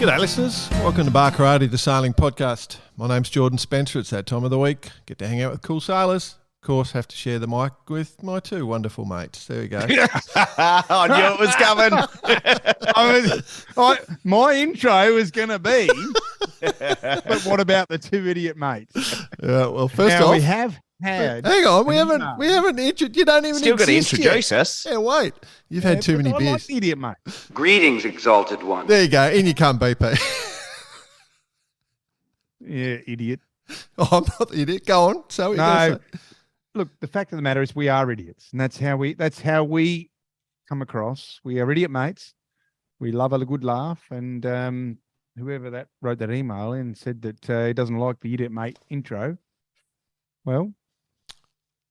G'day listeners, welcome to Bar Karate, the sailing podcast. My name's Jordan Spencer. It's that time of the week. Get to hang out with cool sailors. Of course, have to share the mic with my two wonderful mates. There we go. I knew it was coming. My intro was going to be, but what about the two idiot mates? Yeah, well, first now off, we have had. Hang on, we haven't introduced. You don't even Still got to introduce yet. us. Yeah, wait. You've had too many I beers. like the idiot mate. Greetings, exalted one. There you go. In you come, BP. Yeah, idiot. Oh, I'm not the idiot. Go on. So No, look. The fact of the matter is, we are idiots, and that's how we come across. We are idiot mates. We love a good laugh, and whoever that wrote that email in said that he doesn't like the idiot mate intro. Well,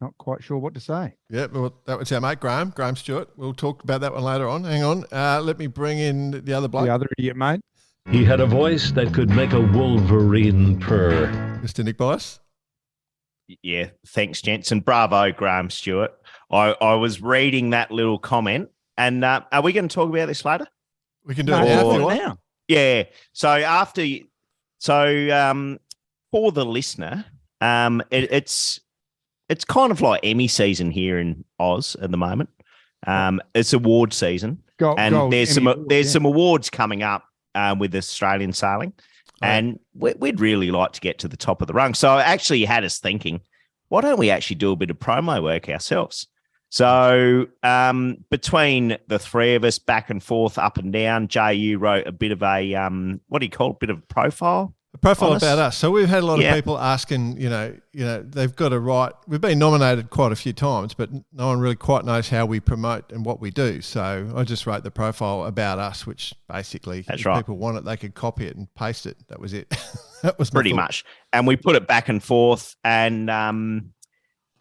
not quite sure what to say. Yeah, well, that was our mate, Graham Stewart. We'll talk about that one later on. Hang on. Let me bring in the other bloke. The other idiot mate. He had a voice that could make a wolverine purr. Mr. Nick Bias. Yeah, thanks, gents, and bravo, Graham Stewart. I was reading that little comment, and are we going to talk about this later? We can do it now if you want. Now. Yeah. For the listener, it's kind of like Emmy season here in Oz at the moment. It's award season, there's some awards coming up with Australian sailing, and we'd really like to get to the top of the rung. So actually, you had us thinking, why don't we actually do a bit of promo work ourselves? So between the three of us, back and forth, up and down, JU wrote a bit of a what do you call it? A bit of a profile. A profile about us. So we've had a lot of people asking, you know, they've got to write. We've been nominated quite a few times, but no one really quite knows how we promote and what we do. So I just wrote the profile about us, which basically, if people want it, they could copy it and paste it. That was it. That was pretty much. And we put it back and forth and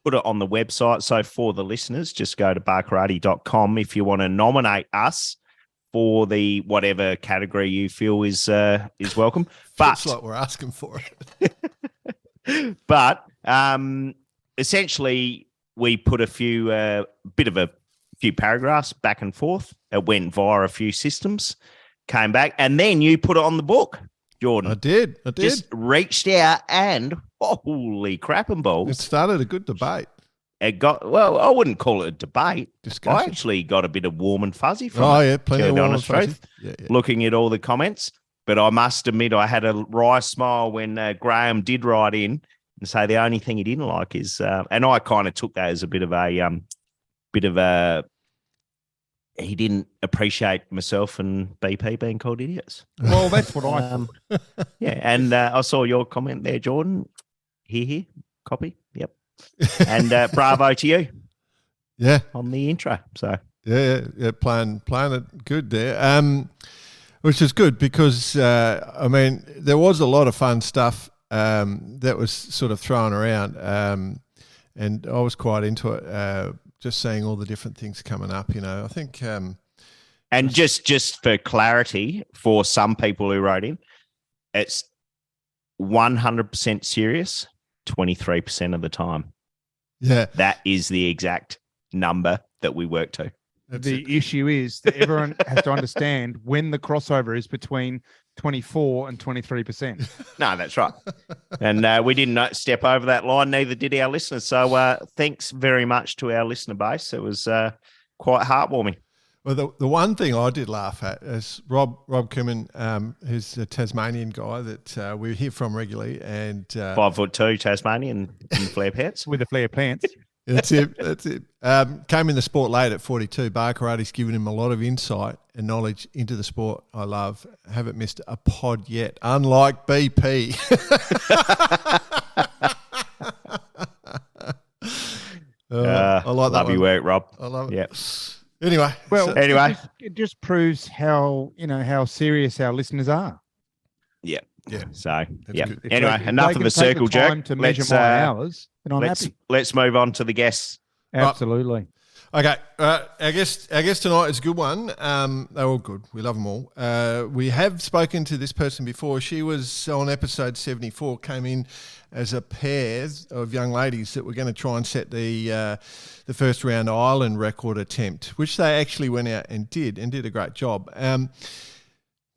put it on the website. So for the listeners, just go to barkarate.com if you want to nominate us for the whatever category you feel is welcome. But it's like we're asking for it. But essentially, we put a few paragraphs back and forth. It went via a few systems, came back, and then you put it on the book, Jordan. I did. Just reached out and holy crap and balls. It started a good debate. It got, well, I wouldn't call it a debate. Discussion. I actually got a bit of warm and fuzzy from it. Plenty of warm and fuzzy. Looking at all the comments. But I must admit, I had a wry smile when Graham did write in and say the only thing he didn't like is, and I kind of took that as a bit of a, he didn't appreciate myself and BP being called idiots. Well, that's what I thought. Yeah, and I saw your comment there, Jordan. Here, copy. Yep. And bravo to you. Yeah. On the intro. So yeah, playing it good there. Which is good because I mean there was a lot of fun stuff that was sort of thrown around, and I was quite into it. Just seeing all the different things coming up, you know. I think. And just for clarity, for some people who wrote in, it's 100% serious. 23% of the time. Yeah. That is the exact number that we work to. The issue is that everyone has to understand when the crossover is between 24 and 23%. No, that's right. And we didn't step over that line, neither did our listeners. So thanks very much to our listener base. It was quite heartwarming. Well, the one thing I did laugh at is Rob Cooman, who's a Tasmanian guy that we hear from regularly, and 5'2" Tasmanian in flare pants with the flare pants. That's it. Came in the sport late at 42. Bar Karate's given him a lot of insight and knowledge into the sport I love. Haven't missed a pod yet, unlike BP. I like that. Love your work, Rob. I love it. Yep. Anyway, it just proves how serious our listeners are. Yeah. Yeah. So good. Anyway, enough of the circle jerk. To measure my hours, and I'm happy. Let's move on to the guests. Absolutely. Okay. Our guest tonight is a good one. They're all good. We love them all. We have spoken to this person before. She was on episode 74. Came in as a pair of young ladies that were going to try and set the first round island record attempt, which they actually went out and did a great job.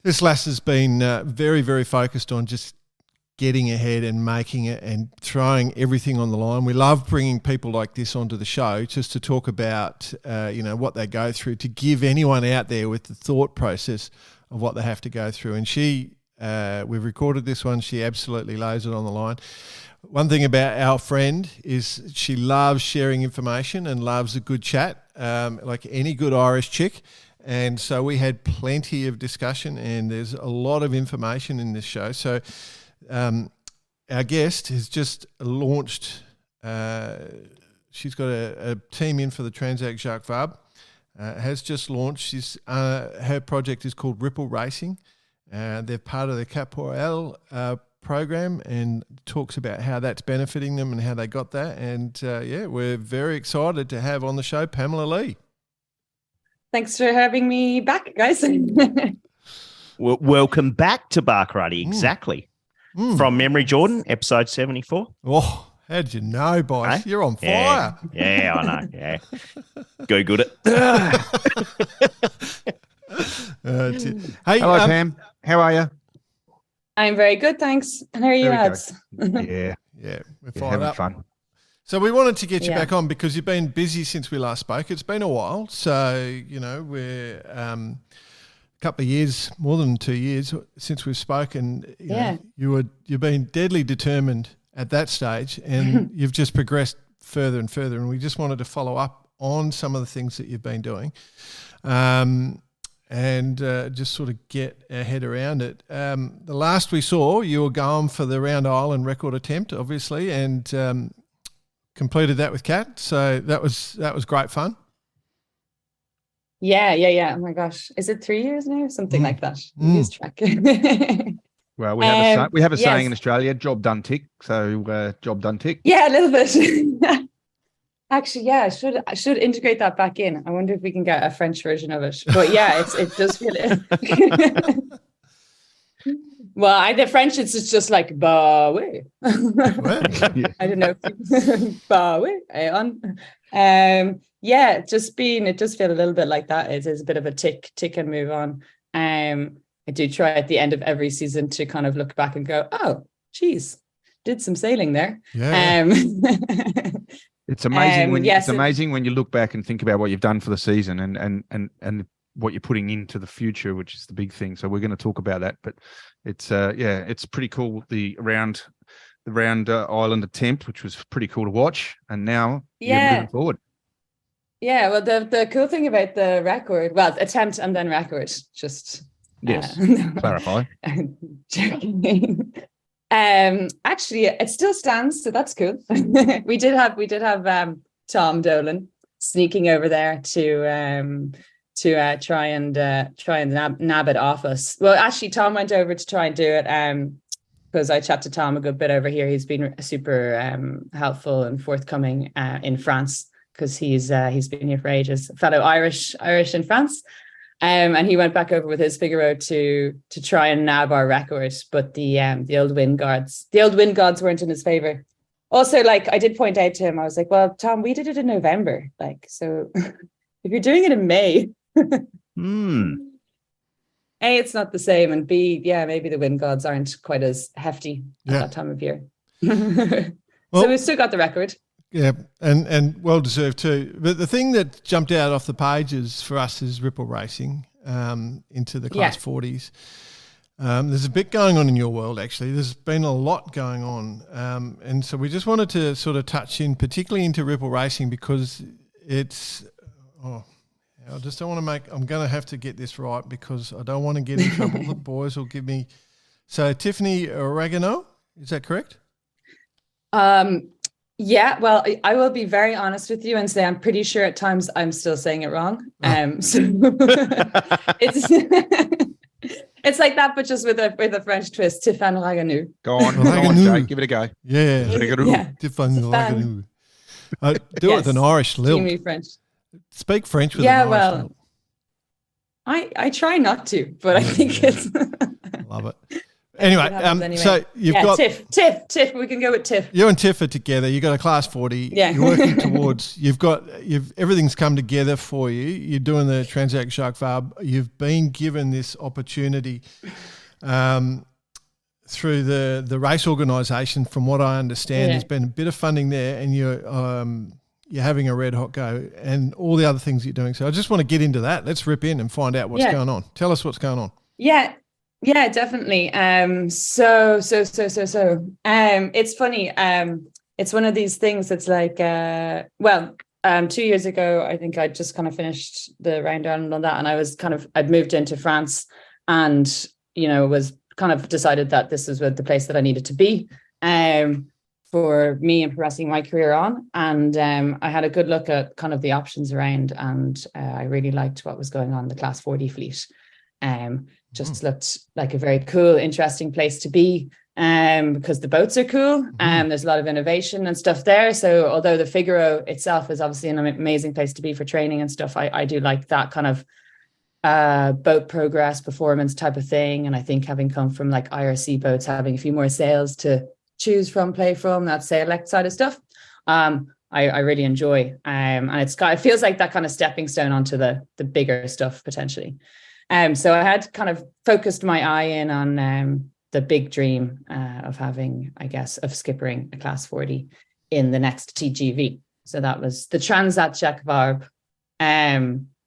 This lass has been very, very focused on just getting ahead and making it and throwing everything on the line. We love bringing people like this onto the show just to talk about, what they go through, to give anyone out there with the thought process of what they have to go through. And we've recorded this one. She absolutely lays it on the line. One thing about our friend is she loves sharing information and loves a good chat, like any good Irish chick. And so we had plenty of discussion, and there's a lot of information in this show. So our guest has just launched, she's got a team in for the Transat Jacques Vabre, has just launched. Her project is called Ripple Racing. They're part of the Cap Royale program, and talks about how that's benefiting them and how they got that. And we're very excited to have on the show Pamela Lee. Thanks for having me back, guys. Welcome back to Barkarati. Exactly. From Memory Jordan, episode 74. Oh, how did you know, boys? Hey? You're on fire. Yeah, I know. Yeah. Go good at. Hey, hello, Pam. How are you? I'm very good, thanks. And how are you, lads? Yeah, we're fired having up. fun. So we wanted to get you back on because you've been busy since we last spoke. It's been a while. So, we're a couple of years, more than 2 years since we've spoken. You know, you've been deadly determined at that stage, and you've just progressed further and further. And we just wanted to follow up on some of the things that you've been doing. And just sort of get our head around it. The last we saw, you were going for the Round Island record attempt, obviously, and completed that with Kat. So that was great fun. Yeah. Oh my gosh, is it 3 years now? Something like that. Lose track. Well, we have a saying in Australia: "Job done, tick." So job done, tick. Yeah, a little bit. Actually, I should integrate that back in. I wonder if we can get a French version of it. But yeah, it does feel it. Well, the French, it's just like bah oui. I don't know. Bah oui. It does feel a little bit like that. It is a bit of a tick and move on. I do try at the end of every season to kind of look back and go, oh, geez, did some sailing there. Yeah. It's amazing amazing when you look back and think about what you've done for the season and what you're putting into the future, which is the big thing. So we're going to talk about that, but it's pretty cool. The round island attempt, which was pretty cool to watch, and now you're moving forward. Yeah, well, the cool thing about the record, attempt and then record, just clarify. Actually, it still stands, so that's cool. we did have Tom Dolan sneaking over there to try and nab it off us. Well, actually, Tom went over to try and do it because I chat to Tom a good bit over here. He's been super helpful and forthcoming in France because he's been here for ages. A fellow Irish in France. And he went back over with his Figaro to try and nab our record, but the old wind gods weren't in his favor. Also, like I did point out to him, I was like, "Well, Tom, we did it in November, like so. If you're doing it in May, A, it's not the same, and B, maybe the wind gods aren't quite as hefty at that time of year. So we've still got the record." Yeah, and well deserved too. But the thing that jumped out off the pages for us is Ripple Racing into the Class 40s. There's a bit going on in your world, actually. There's been a lot going on. And so we just wanted to sort of touch in, particularly into Ripple Racing, because it's I just don't want to I'm going to have to get this right because I don't want to get in trouble. The boys will give me. So Tiffany Ragueneau, is that correct? Yeah, well, I will be very honest with you and say I'm pretty sure at times I'm still saying it wrong. So it's like that, but just with a French twist. Tiffany Ragueneau. Go on, Jay, give it a go. Yeah. Tiffany Ragueneau. Do it with an Irish lilt. French. Speak French with an Irish lilt. I try not to, but I think it's. Love it. Anyway, so you've got Tiff. We can go with Tiff. You and Tiff are together. You got a class 40. Yeah. You're working towards. Everything's come together for you. You're doing the Transat Jacques Vabre. You've been given this opportunity through the race organisation. From what I understand, there's been a bit of funding there, and you're having a red hot go, and all the other things you're doing. So I just want to get into that. Let's rip in and find out what's going on. Tell us what's going on. Yeah, definitely. So it's funny. It's one of these things that's like, 2 years ago, I think I just kind of finished the round down on that, and I'd moved into France, and was kind of decided that this is the place that I needed to be. For me and progressing my career on. And I had a good look at kind of the options around, and I really liked what was going on in the Class 40 fleet. Just looked like a very cool, interesting place to be because the boats are cool. There's a lot of innovation and stuff there. So although the Figaro itself is obviously an amazing place to be for training and stuff, I do like that kind of boat progress, performance type of thing. And I think having come from like IRC boats, having a few more sails to choose from, play from, that select side of stuff, I really enjoy, and it feels like that kind of stepping stone onto the bigger stuff potentially. So I had kind of focused my eye in on the big dream of having, I guess, of skippering a Class 40 in the next TGV. So that was the Transat Jacques Vabre,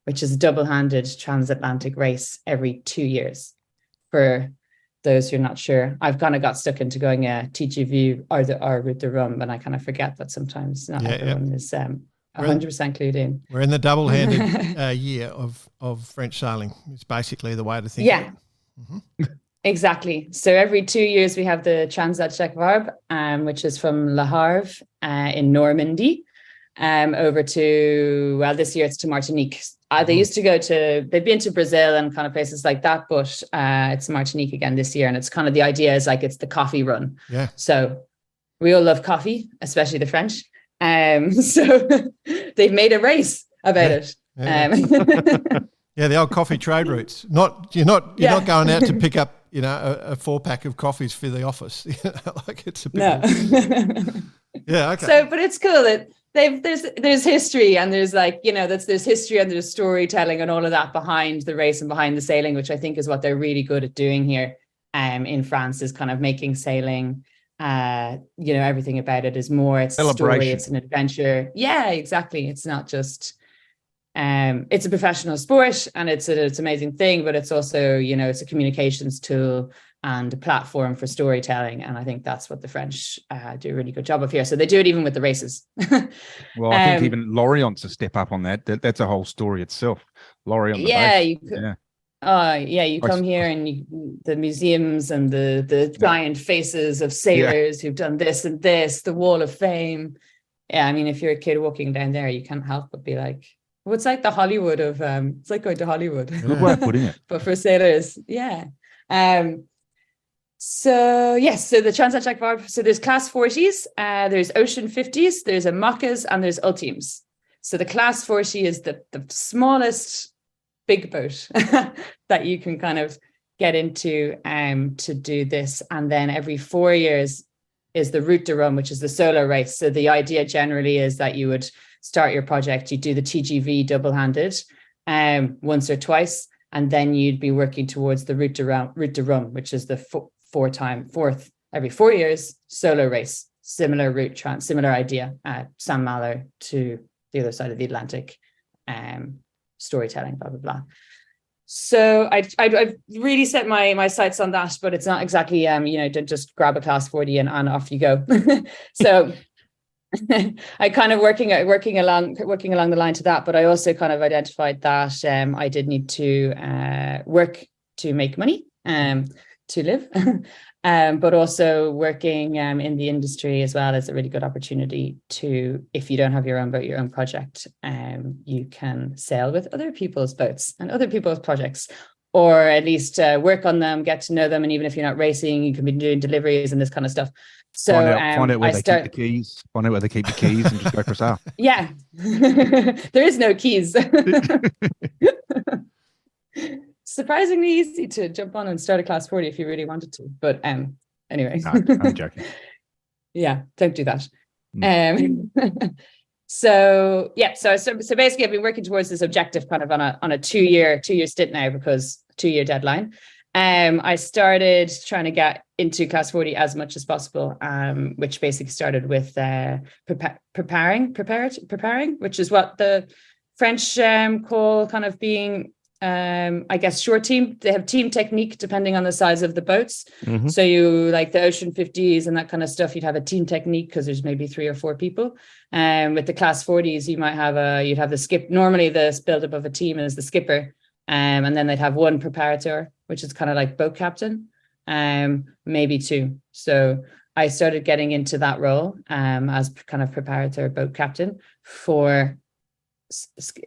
which is a double-handed transatlantic race every 2 years. For those who are not sure, I've kind of got stuck into going TGV or Route de Rome, and I kind of forget that sometimes not everyone is 100% clued in. We're in the double-handed year of French sailing. It's basically the way to think of it. Mm-hmm. Exactly. So every 2 years we have the Transat Jacques Vabre, which is from Le Havre in Normandy over to, this year it's to Martinique. They used to they've been to Brazil and kind of places like that, but it's Martinique again this year. And it's kind of, the idea is like, it's the coffee run. Yeah. So we all love coffee, especially the French. So they've made a race about it. Yeah. The old coffee trade routes. You're not going out to pick up, a 4-pack of coffees for the office. Like it's a bit. No. Yeah. Okay. So, but it's cool that there's history, and there's there's history and there's storytelling and all of that behind the race and behind the sailing, which I think is what they're really good at doing here in France, is kind of making sailing, everything about it is more, it's a story, it's an adventure. Yeah, exactly. It's not just, it's a professional sport and it's an amazing thing, but it's also, it's a communications tool and a platform for storytelling. And I think that's what the French do a really good job of here. So they do it even with the races. Well, I think even Lorient's a step up on that. That's a whole story itself. Lorient. You come here and the museums and the giant faces of sailors who've done this and this, the Wall of Fame. Yeah, I mean, if you're a kid walking down there, you can't help but be like, well, it's like the Hollywood of, it's like going to Hollywood. Good way of putting it. But for sailors, yeah. So the Transat Jacques Vabre, so there's Class 40s, there's Ocean 50s, there's Amacas, and there's Ultimes. So the Class 40 is the smallest big boat that you can kind of get into to do this. And then every 4 years is the Route de Rome, which is the solo race. So the idea generally is that you would start your project, you do the TGV double-handed once or twice, and then you'd be working towards the Route de Rome, which is the fourth every 4 years solo race, similar route, similar idea, Saint-Malo to the other side of the Atlantic, storytelling, blah blah blah. So I've really set my sights on that, but it's not exactly don't just grab a Class 40 and off you go. So I kind of working along the line to that, but I also kind of identified that I did need to work to make money to live, but also working in the industry as well is a really good opportunity to, if you don't have your own boat, your own project, you can sail with other people's boats and other people's projects, or at least work on them, get to know them, and even if you're not racing, you can be doing deliveries and this kind of stuff. So find out where they keep the keys. Find out where they keep the keys and just go for sale. Yeah, there is no keys. surprisingly easy to jump on and start a class 40 if you really wanted to. But anyway. No, I'm joking. Yeah, don't do that. So basically I've been working towards this objective kind of on a two-year stint now, because 2-year deadline. I started trying to get into class 40 as much as possible, which basically started with preparing, which is what the French call kind of being, I guess, short team. They have team technique depending on the size of the boats. Mm-hmm. So you like the Ocean 50s and that kind of stuff, you'd have a team technique because there's maybe 3 or 4 people. With the class 40s, you might have you'd have the skip. Normally the build-up of a team is the skipper. And then they'd have one preparator, which is kind of like boat captain, maybe 2. So I started getting into that role as kind of preparator boat captain for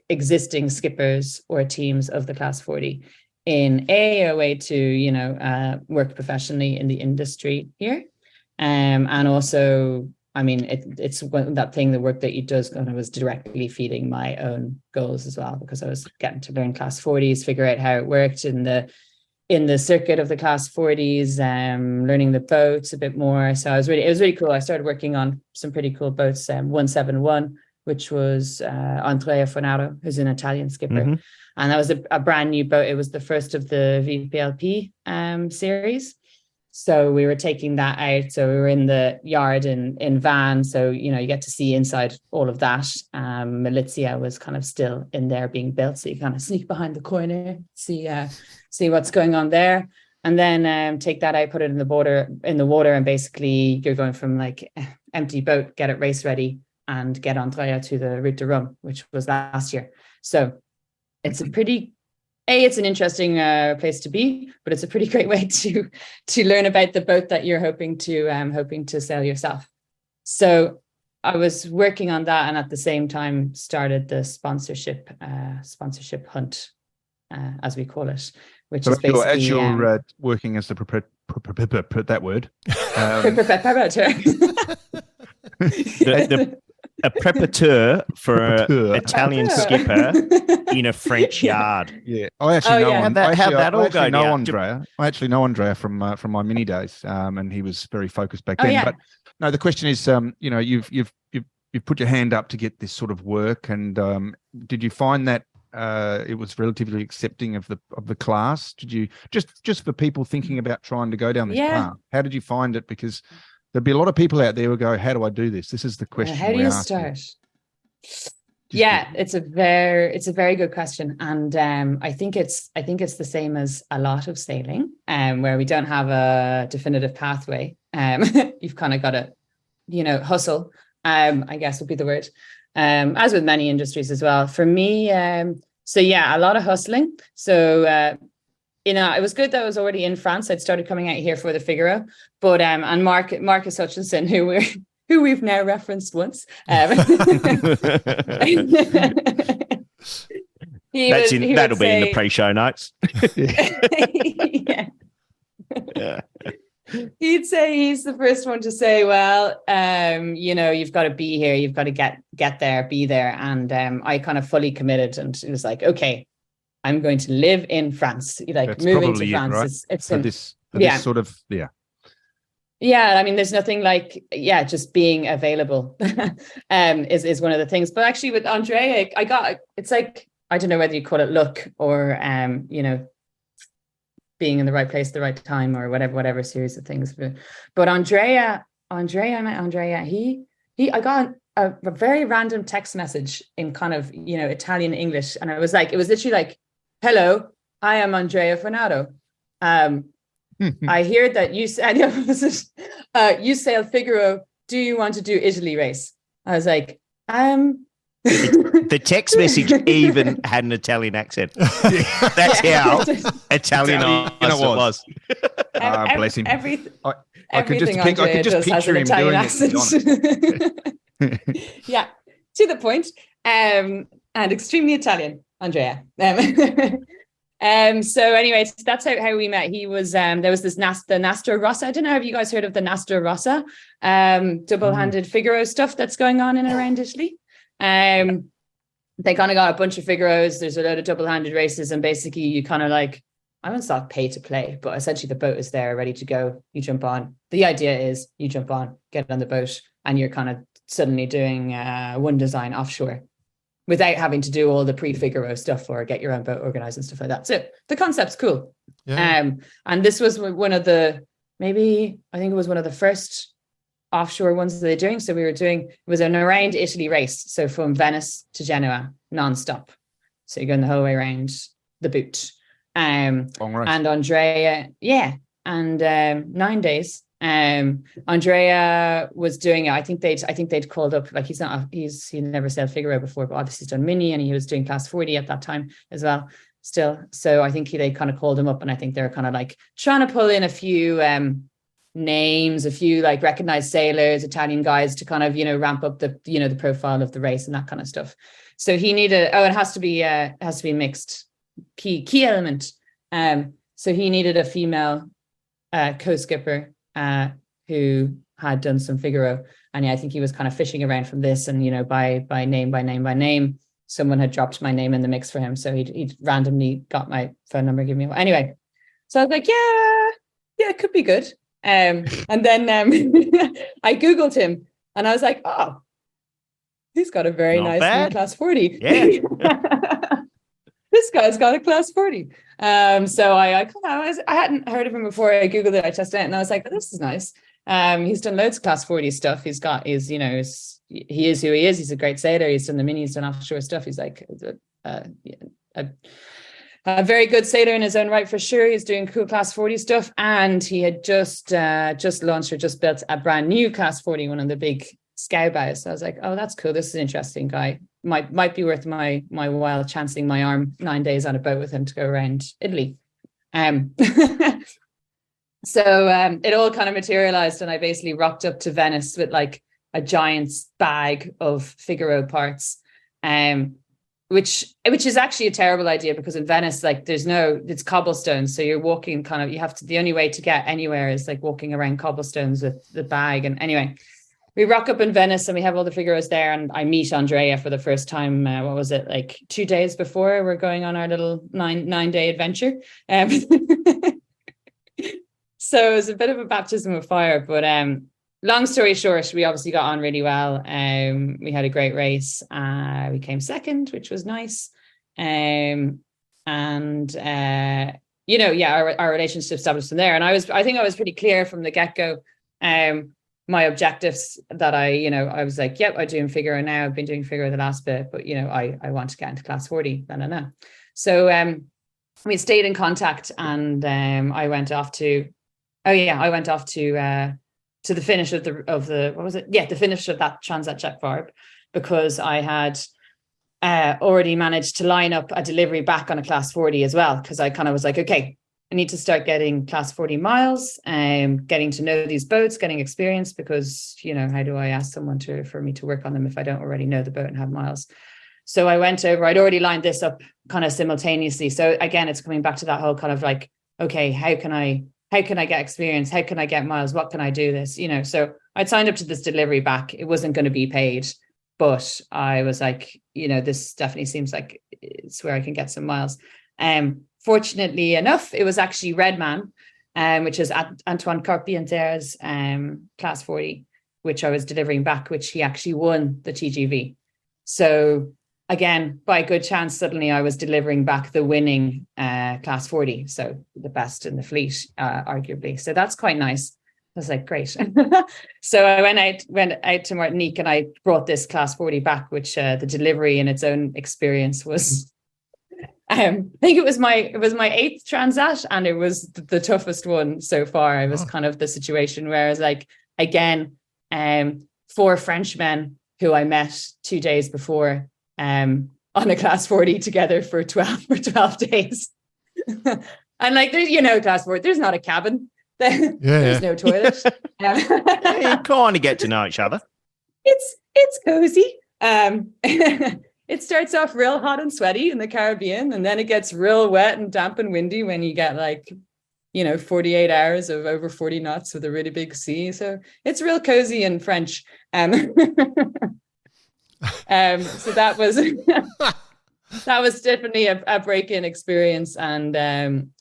existing skippers or teams of the class 40 in a way to, work professionally in the industry here. And also, I mean, it's the work that you does kind of was directly feeding my own goals as well, because I was getting to learn class 40s, figure out how it worked in the circuit of the class 40s, learning the boats a bit more. So it was really cool. I started working on some pretty cool boats, 171, which was Andrea Fornaro, who's an Italian skipper. Mm-hmm. And that was a brand new boat. It was the first of the VPLP series. So we were taking that out. So we were in the yard in Van. So, you get to see inside all of that. Milizia was kind of still in there being built. So you kind of sneak behind the corner, see what's going on there. And then take that out, put it in the water. And basically you're going from like empty boat, get it race ready, and get Andrea to the Route de Rome, which was last year. So it's it's an interesting place to be, but it's a pretty great way to learn about the boat that you're hoping to sail yourself. So I was working on that, and at the same time started the sponsorship hunt, as we call it, which is basically as you're working as that word. A preparateur for an Italian skipper in a French yard. Yeah, I actually know. How'd that all go down? Andrea. I actually know Andrea from my mini days, and he was very focused back then. But no, the question is, you've put your hand up to get this sort of work, and did you find that it was relatively accepting of the class? Did you just for people thinking about trying to go down this path? How did you find it? Because there'd be a lot of people out there who go, how do I do this? This is the question. How do you start? It's a very good question. And I think it's the same as a lot of sailing, where we don't have a definitive pathway. You've kind of got to, hustle, I guess would be the word. As with many industries as well. For me, a lot of hustling. So it was good that I was already in France. I'd started coming out here for the Figaro, but and Marcus Hutchinson, who we've now referenced once. That'll be in the pre-show notes. Yeah. He'd say he's the first one to say, well, you've got to be here, you've got to get there, be there. And I kind of fully committed, and it was like, okay, I'm going to live in France. Like moving to France, right? It's this sort of. Yeah, I mean, there's nothing like, just being available is one of the things. But actually with Andrea, it's like, I don't know whether you call it luck or, being in the right place at the right time or whatever series of things. But I met Andrea, I got a very random text message in kind of, Italian English. And it was literally like, hello, I am Andrea Fornaro. I hear that you said you sailed Figaro. Do you want to do Italy race? I was like, The text message even had an Italian accent. That's how Italian it was. Bless him. I could just picture him doing it. Yeah, to the point, and extremely Italian, Andrea. So anyway, that's how we met. He was there was this the Nastro Rossa. I don't know if you guys heard of the Nastro Rossa, double-handed Figaro stuff that's going on in and around Italy. They kind of got a bunch of Figaros. There's a load of double-handed races, and basically you kind of like wouldn't say pay to play, but essentially the boat is there ready to go. You jump on. The idea is you jump on, get on the boat, and you're kind of suddenly doing one design offshore without having to do all the pre-Figaro stuff or get your own boat organized and stuff like that. So the concept's cool. Yeah. And this was one of the, maybe, I think it was one of the first offshore ones that they're doing. So it was an around Italy race. So from Venice to Genoa, non-stop. So you're going the whole way around the boot. And Andrea, and 9 days. Andrea was doing it. I think they'd called up, like he never sailed Figaro before, but obviously he's done mini, and he was doing class 40 at that time as well still. So I think they kind of called him up, and I think they're kind of like trying to pull in a few names, a few like recognized sailors, Italian guys to kind of, ramp up the, the profile of the race and that kind of stuff. So he needed, it has to be mixed, key element. So he needed a female co-skipper who had done some Figaro, and I think he was kind of fishing around from this, and by name, someone had dropped my name in the mix for him, so he'd randomly got my phone number, give me one. Anyway, so I was like, yeah, it could be good. And then I googled him, and I was like, oh, he's got a very nice new class 40. Yeah. This guy's got a class 40. So I hadn't heard of him before. I googled it, I tested it, and I was like, oh, this is nice. He's done loads of class 40 stuff. He is who he is. He's a great sailor. He's done the mini, he's done offshore stuff. He's like a very good sailor in his own right, for sure. He's doing cool class 40 stuff, and he had just launched or just built a brand new class 40, one of the big scow bows. So I was like, oh, that's cool. This is an interesting guy. Might be worth my while chancing my arm 9 days on a boat with him to go around Italy. So it all kind of materialized, and I basically rocked up to Venice with like a giant bag of Figaro parts, which is actually a terrible idea, because in Venice, like it's cobblestone, so you're walking the only way to get anywhere is like walking around cobblestones with the bag. And anyway, we rock up in Venice and we have all the Figaros there, and I meet Andrea for the first time. What was it, like 2 days before we're going on our little nine-day adventure? So it was a bit of a baptism of fire, but long story short, we obviously got on really well. We had a great race. We came second, which was nice. Our relationship established from there. And I think I was pretty clear from the get-go. My objectives that I was like, yep, I'm doing Figaro now. I've been doing Figaro the last bit, but I want to get into class 40. No. So we stayed in contact, and I went off to the finish of the what was it? Yeah, the finish of that Transat Jacques Vabre, because I had already managed to line up a delivery back on a class 40 as well, because I kind of was like, okay, I need to start getting class 40 miles, getting to know these boats, getting experience, because, how do I ask someone for me to work on them if I don't already know the boat and have miles? So I went over, I'd already lined this up kind of simultaneously. So again, it's coming back to that whole kind of like, okay, how can I get experience? How can I get miles? What can I do this? So I'd signed up to this delivery back. It wasn't going to be paid, but I was like, this definitely seems like it's where I can get some miles. Fortunately enough, it was actually Redman, which is Antoine Carpentier's class 40, which I was delivering back, which he actually won the TGV. So again, by good chance, suddenly I was delivering back the winning class 40. So the best in the fleet, arguably. So that's quite nice. I was like, great. So I went out to Martinique, and I brought this class 40 back, which the delivery in its own experience was, I think it was my 8th Transat, and it was the toughest one so far. It was kind of the situation where I was like, again, 4 Frenchmen who I met 2 days before, on a class 40 together for 12 days. And like, there's, class 40, there's not a cabin. There's no toilet. You kind of get to know each other. It's cozy. It starts off real hot and sweaty in the Caribbean, and then it gets real wet and damp and windy when you get 48 hours of over 40 knots with a really big sea. So it's real cozy and French. So that was that was definitely a break-in experience, and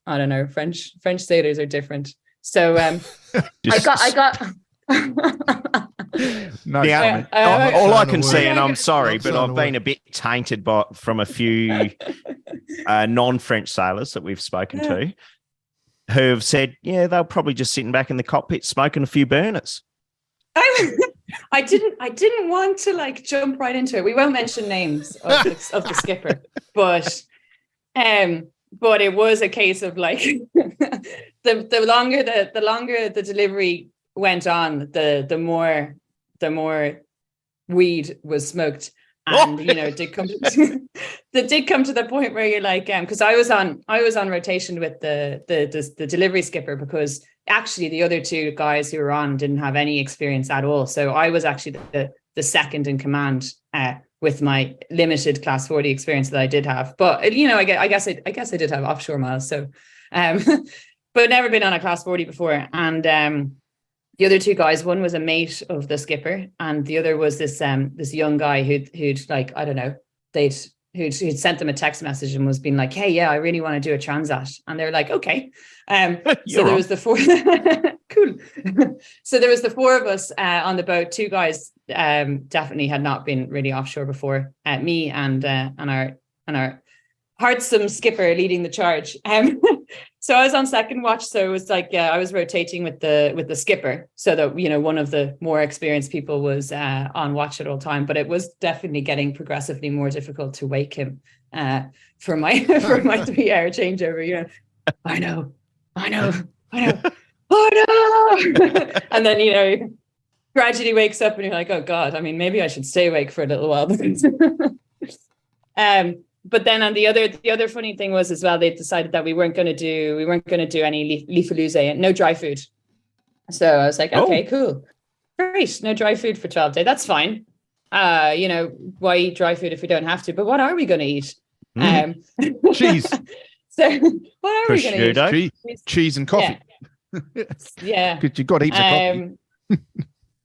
I don't know, French sailors are different. So I got No, yeah, all I can say, and I'm sorry, but I've been a bit tainted from a few non-French sailors that we've spoken to, who have said, yeah, they're probably just sitting back in the cockpit smoking a few burners. I didn't want to like jump right into it. We won't mention names of the skipper, but it was a case of like the longer the delivery went on, the more weed was smoked. And it did come to the point where you're like, because I was on rotation with the delivery skipper, because actually the other two guys who were on didn't have any experience at all. So I was actually the second in command with my limited class 40 experience that I did have. But I guess I did have offshore miles. So, but never been on a class 40 before. And the other two guys, one was a mate of the skipper, and the other was this young guy who'd like, I don't know, who'd sent them a text message and was being like, hey, yeah, I really want to do a Transat. And they're like, okay. So there was the four. Cool. So there was the four of us on the boat. Two guys definitely had not been really offshore before. Me and our heartsome skipper leading the charge. So I was on second watch. So it was like I was rotating with the skipper, so that one of the more experienced people was on watch at all time. But it was definitely getting progressively more difficult to wake him for my 3-hour changeover. I know. And then gradually wakes up and you're like, oh God, I mean, maybe I should stay awake for a little while. But then on the other funny thing was as well, they decided that we weren't going to do any leafalooza, no dry food. So I was like, okay, cool, great, no dry food for 12 days. That's fine. Why eat dry food if we don't have to? But what are we going to eat? Cheese. So what are we going to eat? Cheese and coffee. Yeah. Because you've got heaps of coffee.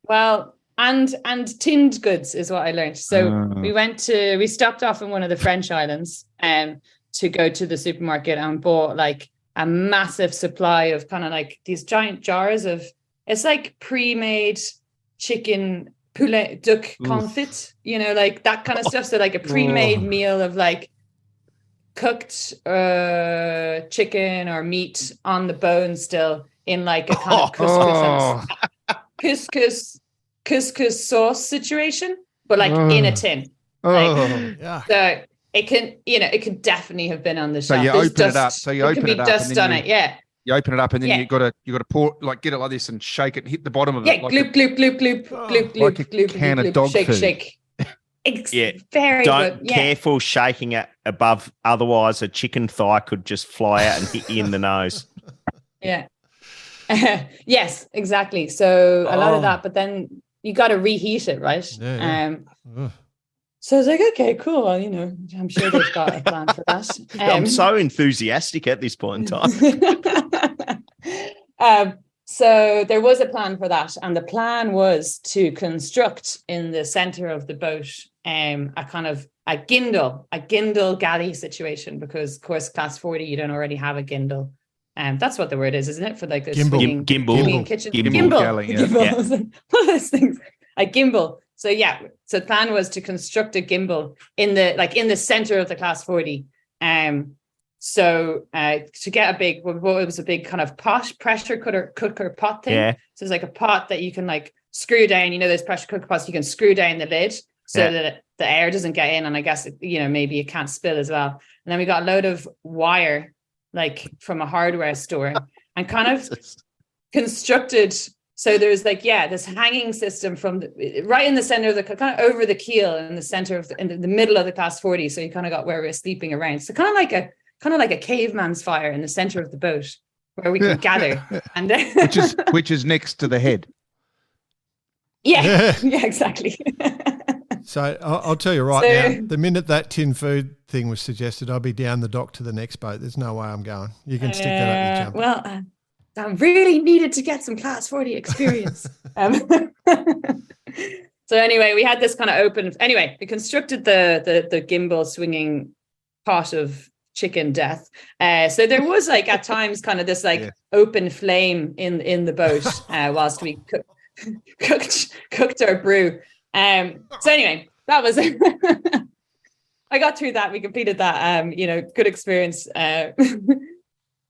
Well. And tinned goods is what I learned. So we stopped off in one of the French islands to go to the supermarket and bought like a massive supply of kind of like these giant jars of, it's like pre-made chicken, poulet, duck confit, like that kind of stuff. So like a pre-made meal of like cooked chicken or meat on the bone still in like a kind of couscous sauce situation, but like in a tin. So it can definitely have been on the shelf. So you open it up. So you open it up. Dust on it. Yeah. You open it up and then you got to pour, like, get it like this and shake it and hit the bottom of it. Yeah, gloop, gloop, gloop, gloop, gloop, like a gloop, can gloop, of dog shake, food. shake. Very Don't good. Yeah. Careful shaking it above, otherwise a chicken thigh could just fly out and hit you in the nose. Yeah. Yes, exactly. So a lot of that, but then you got to reheat it, right? Yeah. So I was like, okay, cool. Well, I'm sure they've got a plan for that. I'm so enthusiastic at this point in time. So there was a plan for that. And the plan was to construct in the center of the boat a kind of a gindle galley situation, because of course, class 40, you don't already have a gindle. That's what the word is, isn't it? For like the gimbal kitchen. Gimbal galley, yeah. All those things. A gimbal. So yeah, so the plan was to construct a gimbal in the center of the class 40. So to get it was a big kind of pressure cooker pot thing. Yeah. So it's like a pot that you can like screw down. Those pressure cooker pots, you can screw down the lid so that the air doesn't get in, and I guess maybe it can't spill as well. And then we got a load of wire like from a hardware store and kind of constructed. So there's like, this hanging system from right in the center of the kind of over the keel in the center of in the middle of the class 40. So you kind of got where we're sleeping around. So kind of like a caveman's fire in the center of the boat where we can gather. And which is next to the head. Yeah, exactly. So I'll tell you now, the minute that tin food thing was suggested, I'll be down the dock to the next boat. There's no way I'm going. You can stick that up your jumper. Well, I really needed to get some class 40 experience. So anyway, we had this kind of open. Anyway, we constructed the gimbal swinging pot of chicken death. So there was like at times kind of this like open flame in the boat whilst we cooked our brew. So anyway, that was I got through that. We completed that. Good experience.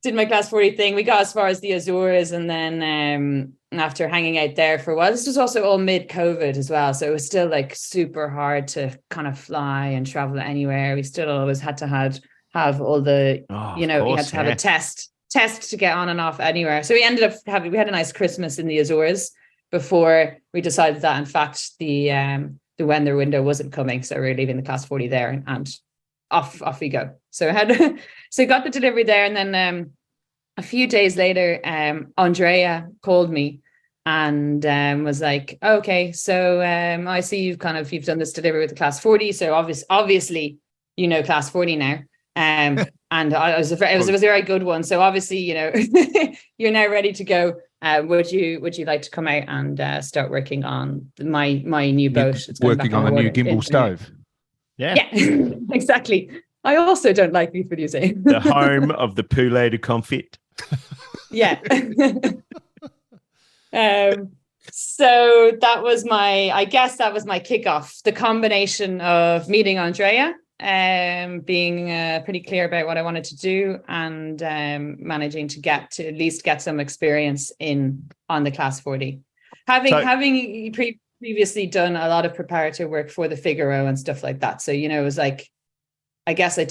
Did my class 40 thing. We got as far as the Azores, and then after hanging out there for a while, this was also all mid-COVID as well. So it was still like super hard to kind of fly and travel anywhere. We still always had to have all the, we had to have a test to get on and off anywhere. So we ended up we had a nice Christmas in the Azores before we decided that in fact the weather window wasn't coming. So we were leaving the class 40 there and off we go. So I got the delivery there, and then a few days later, Andrea called me and was like, "Okay, so I see you've done this delivery with the class 40. So obviously, class 40 now." And it was a very good one. So obviously, you're now ready to go. Would you like to come out and start working on my new boat? It's working on a new gimbal stove. Yeah, exactly. I also don't like beef producing. The home of the poulet de confit. Yeah. So that was my kickoff. The combination of meeting Andrea, being pretty clear about what I wanted to do, and managing to at least get some experience on the class 40. Having previously done a lot of preparatory work for the Figaro and stuff like that. So, it was like, I guess I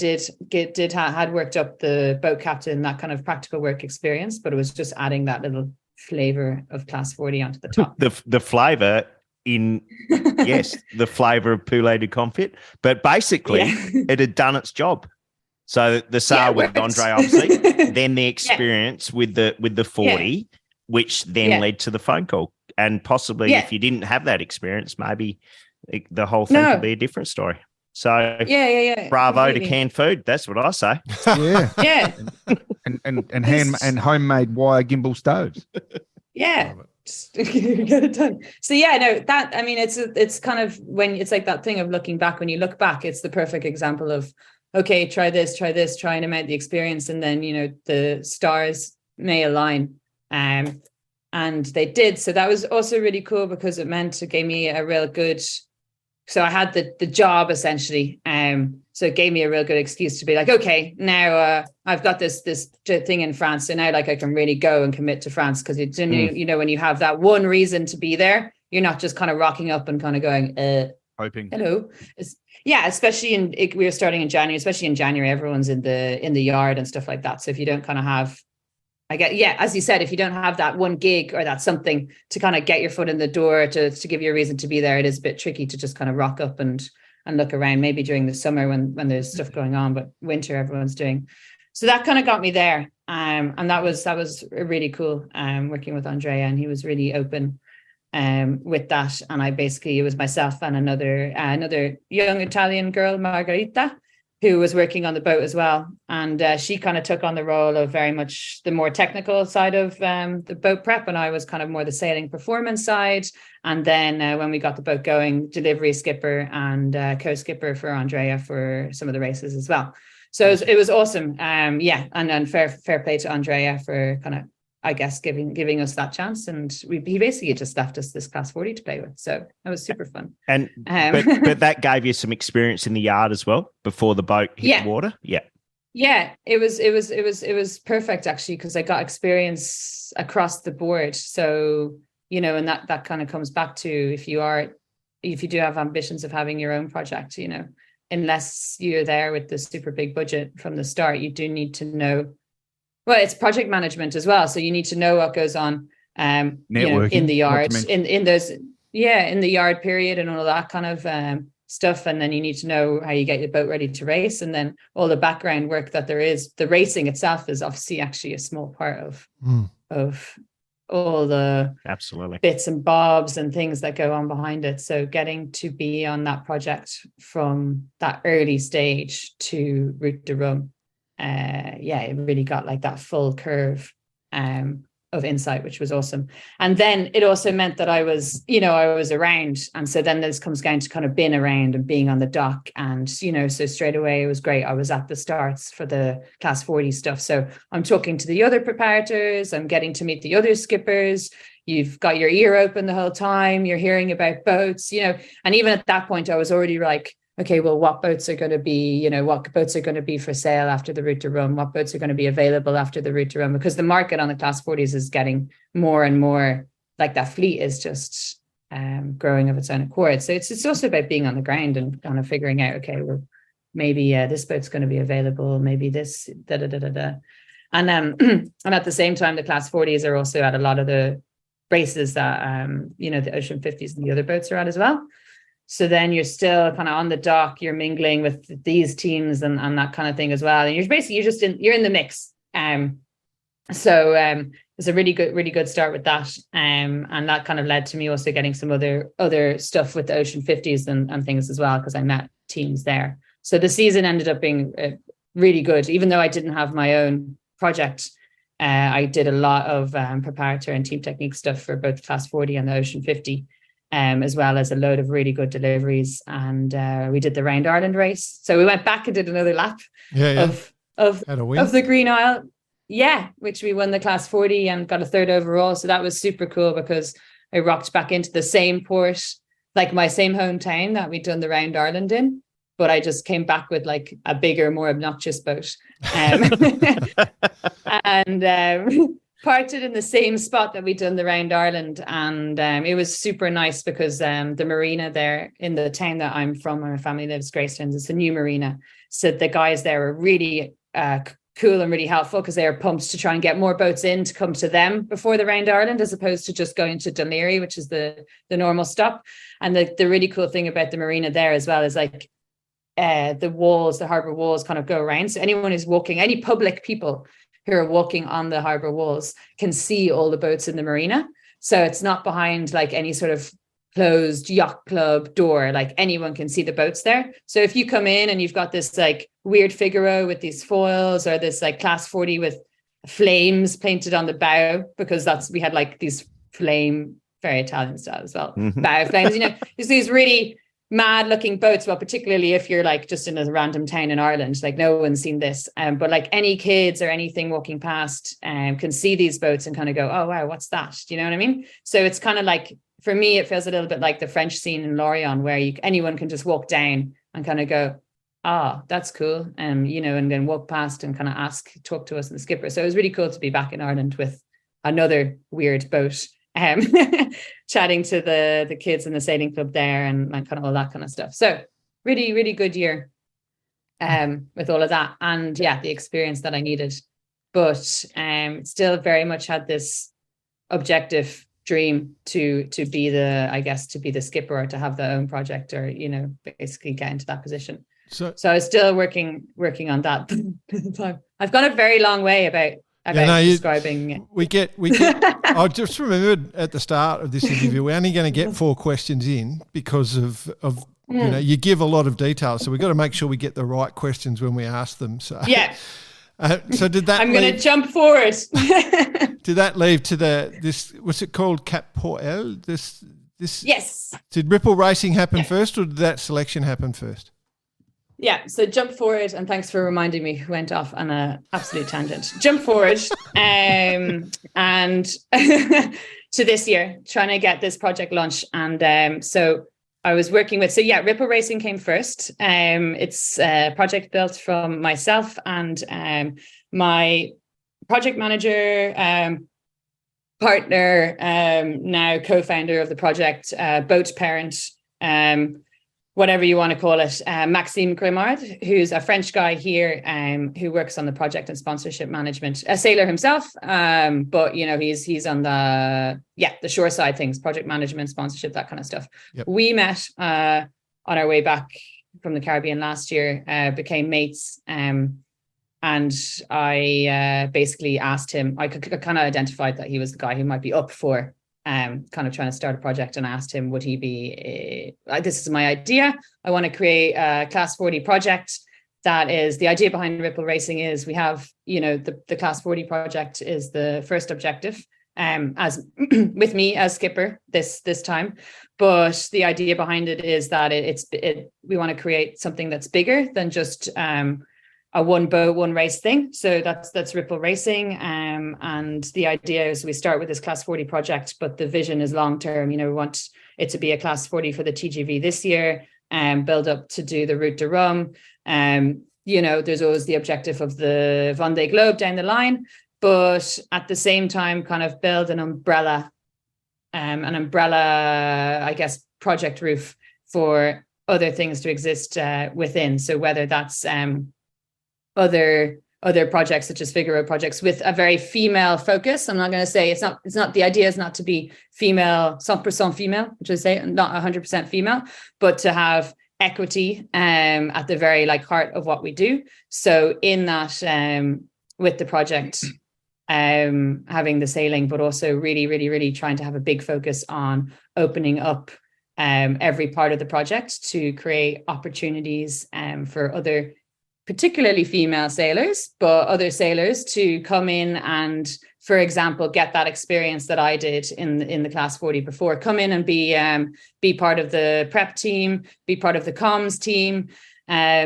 had worked up the boat captain, that kind of practical work experience, but it was just adding that little flavor of class 40 onto the top. The flavor the flavor of poulet de confit, but basically it had done its job. So the sail with Andre, obviously, then the experience with the 40, which then led to the phone call. And possibly if you didn't have that experience, maybe the whole thing could be a different story. So bravo completely. To canned food. That's what I say. Yeah. and homemade wire gimbal stoves. Yeah. Get it done. So it's kind of when it's like that thing of looking back. When you look back, it's the perfect example of, okay, try this, trying to make the experience, and then the stars may align. And they did. So that was also really cool because it gave me a real good. So I had the job essentially. So it gave me a real good excuse to be like, okay, now I've got this thing in France. So now I can really go and commit to France, because when you have that one reason to be there, you're not just kind of rocking up and kind of going, hoping. Hello. Especially we were starting in January, especially in January, everyone's in the yard and stuff like that. So if you don't kind of have, as you said, if you don't have that one gig or that something to kind of get your foot in the door to give you a reason to be there, it is a bit tricky to just kind of rock up and look around, maybe during the summer when there's stuff going on, but winter everyone's doing. So that kind of got me there. And that was really cool working with Andrea, and he was really open with that. And it was myself and another young Italian girl, Margarita, who was working on the boat as well. And she kind of took on the role of very much the more technical side of the boat prep. And I was kind of more the sailing performance side. And then when we got the boat going, delivery skipper and co-skipper for Andrea for some of the races as well. So it was awesome. And fair play to Andrea for kind of, I guess, giving us that chance. And he basically just left us this class 40 to play with. So it was super fun. And but that gave you some experience in the yard as well before the boat hit the water. Yeah. Yeah, it was perfect actually, because I got experience across the board. So, and that kind of comes back to if you do have ambitions of having your own project, unless you're there with the super big budget from the start, you do need to know. Well, it's project management as well. So you need to know what goes on in the yard, in the yard period and all that kind of stuff. And then you need to know how you get your boat ready to race. And then all the background work that there is. The racing itself is obviously actually a small part of all the absolutely bits and bobs and things that go on behind it. So getting to be on that project from that early stage to Route de Rome, it really got like that full curve insight, which was awesome. And then it also meant that I was around. And so then this comes down to kind of being around and being on the dock. And, so straight away it was great. I was at the starts for the Class 40 stuff. So I'm talking to the other preparators. I'm getting to meet the other skippers. You've got your ear open the whole time. You're hearing about boats, and even at that point I was already like, okay, well, what boats are going to be, what boats are going to be for sale after the route to Rome? What boats are going to be available after the route to Rome? Because the market on the Class 40s is getting more and more, like that fleet is just growing of its own accord. So it's also about being on the ground and kind of figuring out, okay, well, maybe this boat's going to be available, maybe this, da-da-da-da-da. And and at the same time, the Class 40s are also at a lot of the races that, the Ocean 50s and the other boats are at as well. So then you're still kind of on the dock, you're mingling with these teams and that kind of thing as well. And you're in the mix. So it's a really good start with that. And that kind of led to me also getting some other stuff with the Ocean 50s and things as well, because I met teams there. So the season ended up being really good, even though I didn't have my own project. I did a lot of preparator and team technique stuff for both Class 40 and the Ocean 50. As well as a load of really good deliveries. And we did the Round Ireland race. So we went back and did another lap of the Green Isle. Yeah, which we won the Class 40 and got a third overall. So that was super cool because I rocked back into the same port, like my same hometown that we'd done the Round Ireland in. But I just came back with like a bigger, more obnoxious boat. And parked it in the same spot that we'd done the Round Ireland. And it was super nice because the marina there in the town that I'm from, where my family lives, Greystones, it's a new marina. So the guys there are really cool and really helpful because they are pumped to try and get more boats in to come to them before the Round Ireland, as opposed to just going to Dún Laoghaire, which is the normal stop. And the really cool thing about the marina there as well is like the harbour walls kind of go around. So anyone who's walking, any public people who are walking on the harbour walls can see all the boats in the marina. So it's not behind like any sort of closed yacht club door, like anyone can see the boats there. So if you come in and you've got this like weird Figaro with these foils, or this like Class 40 with flames painted on the bow, because we had like these flame, very Italian style as well, bow flames, there's these really mad looking boats. Well, particularly if you're like just in a random town in Ireland, like no one's seen this, but like any kids or anything walking past can see these boats and kind of go, oh wow, what's that? Do you know what I mean? So it's kind of like, for me, it feels a little bit like the French scene in Lorient, where anyone can just walk down and kind of go, that's cool, and then walk past and kind of talk to us and the skipper. So it was really cool to be back in Ireland with another weird boat, chatting to the kids in the sailing club there and like kind of all that kind of stuff. So really, really good year with all of that. And yeah, the experience that I needed, but still very much had this objective dream to be the skipper, or to have their own project, or basically get into that position. So I was still working on that time. I've gone a very long way about describing. We get. I just remembered at the start of this interview, we're only going to get 4 questions in because of you give a lot of detail, so we've got to make sure we get the right questions when we ask them. So yeah. So did that? I'm going to jump forward. Did that lead to this? What's it called? Cap Portel. This. Yes. Did Ripple Racing happen first, or did that selection happen first? Yeah, so jump forward, and thanks for reminding me, who went off on an absolute tangent. Jump forward and to this year, trying to get this project launched. And so I was working with, Ripple Racing came first. It's a project built from myself and my project manager, partner, now co-founder of the project, boat parent, whatever you want to call it, Maxime Grimard, who's a French guy here who works on the project and sponsorship management, a sailor himself, but he's on the shore side things, project management, sponsorship, that kind of stuff. Yep. We met on our way back from the Caribbean last year, became mates, and I basically asked him, I kind of identified that he was the guy who might be up for kind of trying to start a project, and asked him, would he be, this is my idea, I want to create a Class 40 project. That is the idea behind Ripple Racing. Is we have, the Class 40 project is the first objective, as with me as skipper this time. But the idea behind it is that we want to create something that's bigger than just a one boat, one race thing. So that's Ripple Racing. And the idea is we start with this Class 40 project, but the vision is long term. We want it to be a Class 40 for the TGV this year, and build up to do the Route de Rome. There's always the objective of the Vendée Globe down the line, but at the same time, kind of build an umbrella, I guess, project roof for other things to exist within. So whether that's other projects such as Figaro projects with a very female focus. I'm not going to say it's not the idea is not to be female, 100% female, which I say not 100% female, but to have equity at the very heart of what we do. So in that, with the project, having the sailing, but also really, really, really trying to have a big focus on opening up every part of the project to create opportunities for other, particularly female sailors, but other sailors to come in and, for example, get that experience that I did in the Class 40 before, come in and be part of the prep team, be part of the comms team,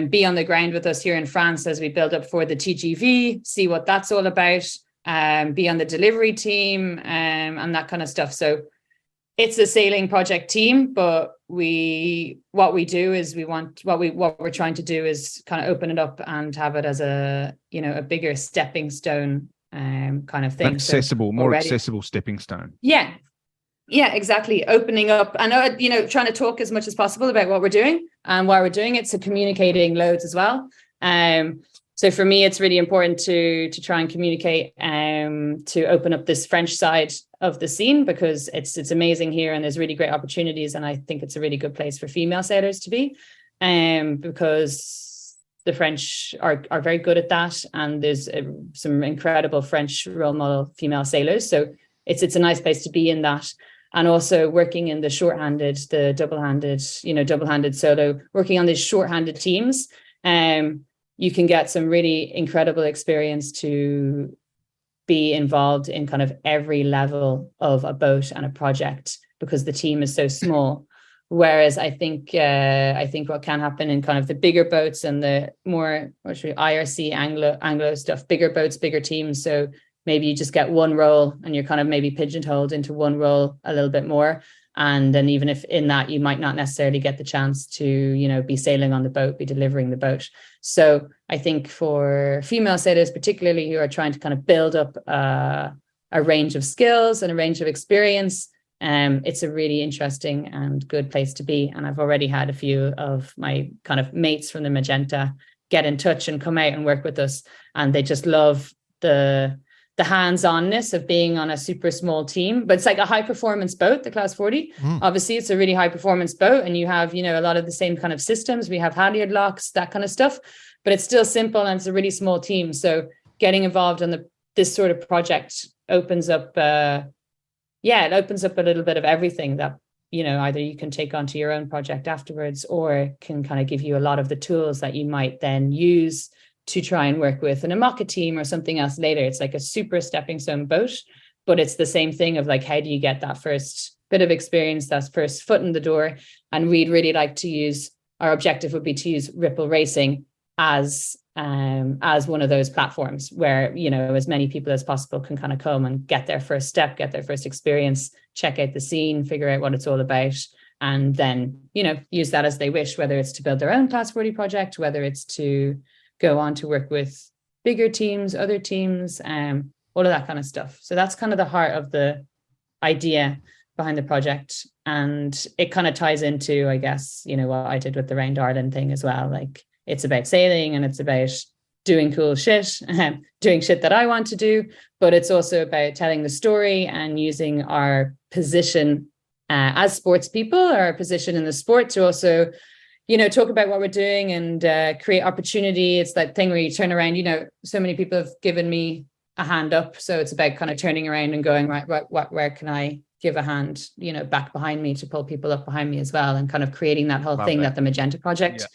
be on the ground with us here in France as we build up for the TGV, see what that's all about, be on the delivery team, and that kind of stuff. So it's a sailing project team, but what we're trying to do is kind of open it up and have it as a bigger stepping stone kind of thing. Accessible, more accessible stepping stone. Yeah, exactly. Opening up and trying to talk as much as possible about what we're doing and why we're doing it. So communicating loads as well. So for me, it's really important to try and communicate, to open up this French side of the scene, because it's amazing here and there's really great opportunities. And I think it's a really good place for female sailors to be, because the French are very good at that. And there's some incredible French role model female sailors. So it's a nice place to be in that. And also working in the shorthanded, the double-handed solo, working on these shorthanded teams. You can get some really incredible experience to be involved in kind of every level of a boat and a project, because the team is so small. Whereas I think what can happen in kind of the bigger boats and the more IRC Anglo stuff, bigger boats, bigger teams. So maybe you just get one role and you're kind of maybe pigeonholed into one role a little bit more. And then even if in that, you might not necessarily get the chance to, be sailing on the boat, be delivering the boat. So I think for female sailors, particularly who are trying to kind of build up a range of skills and a range of experience, it's a really interesting and good place to be. And I've already had a few of my kind of mates from the Magenta get in touch and come out and work with us. And they just love the hands-onness of being on a super small team, but it's like a high performance boat, the Class 40. Obviously it's a really high performance boat, and you have, a lot of the same kind of systems. We have halyard locks, that kind of stuff, but it's still simple and it's a really small team. So getting involved in this sort of project opens up, it opens up a little bit of everything that, either you can take onto your own project afterwards, or can kind of give you a lot of the tools that you might then use to try and work with an AMOCA team or something else later. It's like a super stepping stone boat, but it's the same thing of how do you get that first bit of experience, that first foot in the door? And we'd really like to use, our objective would be to use Ripple Racing as one of those platforms where, as many people as possible can kind of come and get their first step, get their first experience, check out the scene, figure out what it's all about, and then, use that as they wish, whether it's to build their own Class 40 project, whether it's to go on to work with bigger teams, other teams, all of that kind of stuff. So that's kind of the heart of the idea behind the project. And it kind of ties into, I guess, what I did with the Round Ireland thing as well. It's about sailing and it's about doing cool shit, doing shit that I want to do, but it's also about telling the story and using our position as sports people, our position in the sport, to also talk about what we're doing and create opportunity. It's that thing where you turn around, so many people have given me a hand up. So it's about kind of turning around and going, right, where can I give a hand, back behind me to pull people up behind me as well, and kind of creating that whole thing that the Magenta Project,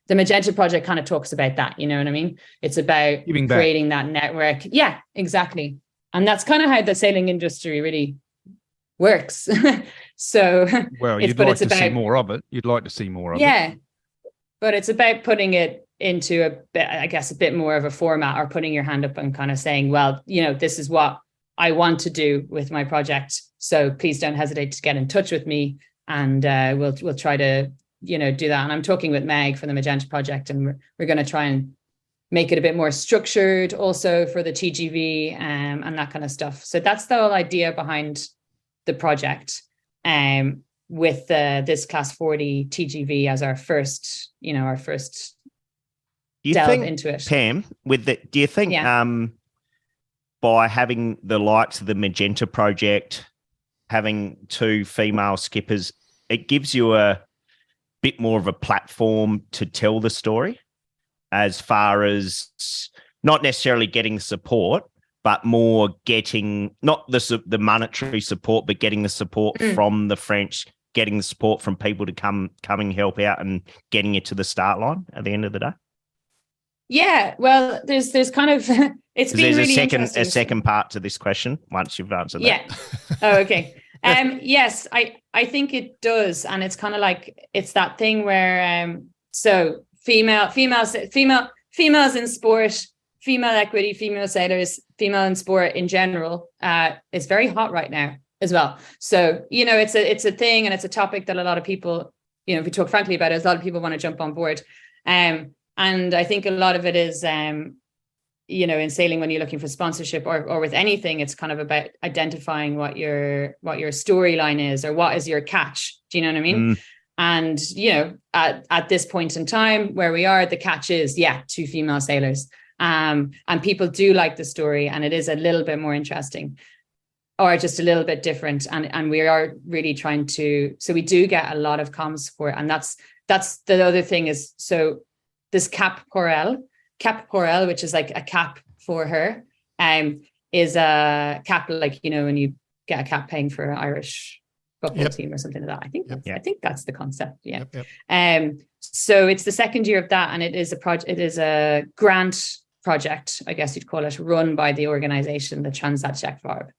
the Magenta Project kind of talks about that, you know what I mean? It's about creating that network. Yeah, exactly. And that's kind of how the sailing industry really works. So, well, you'd like to see more of it. You'd like to see more of it. Yeah, but it's about putting it into a bit, I guess, a bit more of a format, or putting your hand up and kind of saying, well, this is what I want to do with my project. So please don't hesitate to get in touch with me, and we'll try to, do that. And I'm talking with Meg from the Magenta Project, and we're going to try and make it a bit more structured also for the TGV and that kind of stuff. So that's the whole idea behind the project. With this Class 40 TGV as our first delve into it. Pam, do you think by having the likes of the Magenta Project, having 2 female skippers, it gives you a bit more of a platform to tell the story, as far as not necessarily getting support, but more getting not the monetary support, but getting the support from the French, getting the support from people to come and help out, and getting you to the start line at the end of the day? Yeah, well, there's kind of it's been really interesting. A second part to this question once you've answered that. Yeah. Oh, okay. Yes, I think it does, and it's kind of like it's that thing where so females in sport, female equity, female sailors, female in sport in general is very hot right now as well. So, it's a thing, and it's a topic that a lot of people, if we talk frankly about it, a lot of people want to jump on board. And I think a lot of it is, in sailing, when you're looking for sponsorship or with anything, it's kind of about identifying what your storyline is, or what is your catch. Do you know what I mean? And, at this point in time where we are, the catch is, 2 female sailors. And people do like the story, and it is a little bit more interesting, or just a little bit different. And we are really trying to, so we do get a lot of comms support. And that's the other thing is, so this cap Corel, which is like a cap for her, is a cap, like, when you get a cap paying for an Irish football team or something like that. I think that's the concept. Yeah. So it's the second year of that, and it is a grant project, I guess you'd call it, run by the organization, the Transat Jacques Vabre.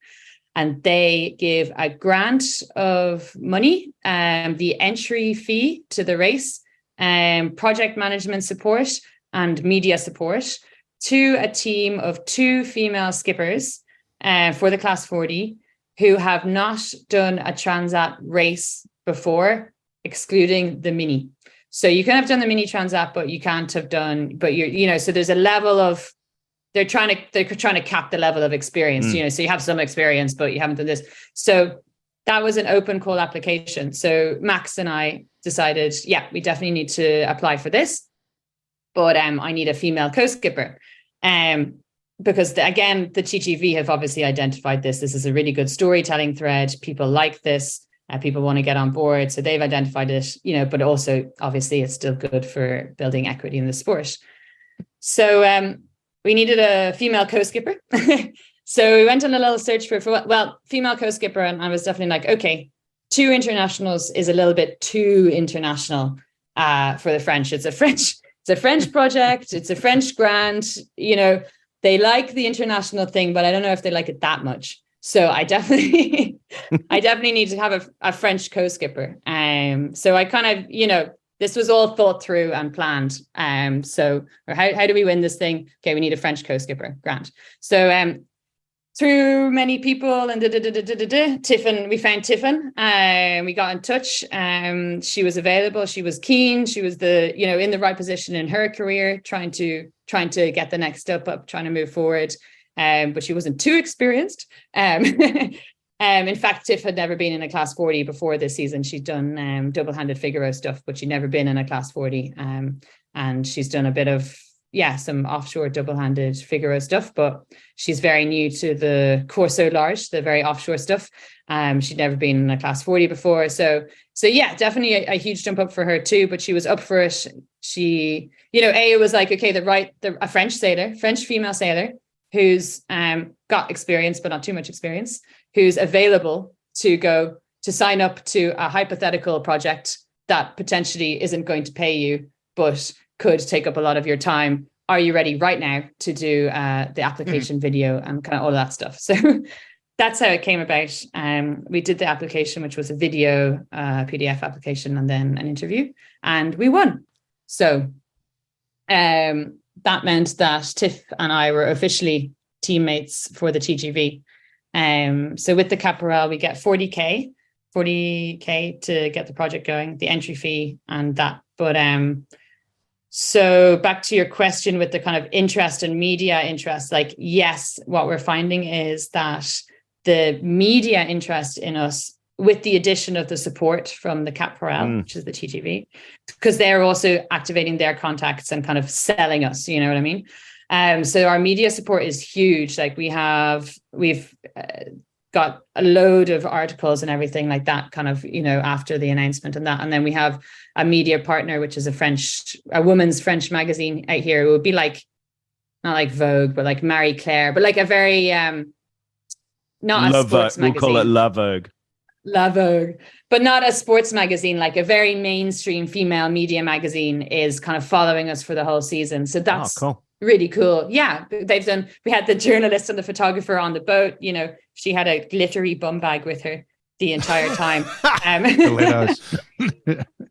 And they give a grant of money, the entry fee to the race, project management support and media support to a team of 2 female skippers for the Class 40 who have not done a Transat race before, excluding the mini. So you can have done the mini Transat, but you can't have done, so there's a level of, they're trying to cap the level of experience, so you have some experience, but you haven't done this. So that was an open call application. So Max and I decided, we definitely need to apply for this, but I need a female co-skipper. Because the TGV have obviously identified this. This is a really good storytelling thread. People like this. People want to get on board. So they've identified it, but also obviously it's still good for building equity in the sport. So we needed a female co-skipper. So we went on a little search for female co-skipper. And I was definitely like, okay, 2 internationals is a little bit too international for the French. It's a French project. It's a French grant, They like the international thing, but I don't know if they like it that much. So I definitely need to have a French co-skipper. So I kind of, this was all thought through and planned. So how do we win this thing? Okay, we need a French co-skipper. Grant. So through many people and Tiffin, we found Tiffin. We got in touch. She was available. She was keen. She was in the right position in her career, trying to get the next step up, trying to move forward. But she wasn't too experienced. In fact, Tiff had never been in a Class 40 before this season. She'd done double-handed Figaro stuff, but she'd never been in a Class 40. And she's done a bit of some offshore double-handed Figaro stuff, but she's very new to the Corso Large, the very offshore stuff. She'd never been in a Class 40 before. So definitely a huge jump up for her too, but she was up for it. She, it was like, okay, a French female sailor who's got experience, but not too much experience, who's available to sign up to a hypothetical project that potentially isn't going to pay you, but could take up a lot of your time, are you ready right now to do the application video and kind of all of that stuff? So that's how it came about. We did the application, which was a video PDF application and then an interview, and we won. So that meant that Tiff and I were officially teammates for the TGV. So with the Caporal, we get 40K to get the project going, the entry fee and that. But so back to your question with the kind of interest and media interest, like, yes, what we're finding is that the media interest in us, with the addition of the support from the Caporal, which is the TGV, because they're also activating their contacts and kind of selling us, you know what I mean? So our media support is huge. Like we've got a load of articles and everything like that kind of, you know, after the announcement and that. And then we have a media partner, which is a woman's French magazine out here. It would be like, not like Vogue, but like Marie Claire, but like a very, not a sports magazine. We'll call it La Vogue. La Vogue, but not a sports magazine, like a very mainstream female media magazine is kind of following us for the whole season. So that's cool. Really cool. Yeah. We had the journalist and the photographer on the boat, you know, she had a glittery bum bag with her the entire time.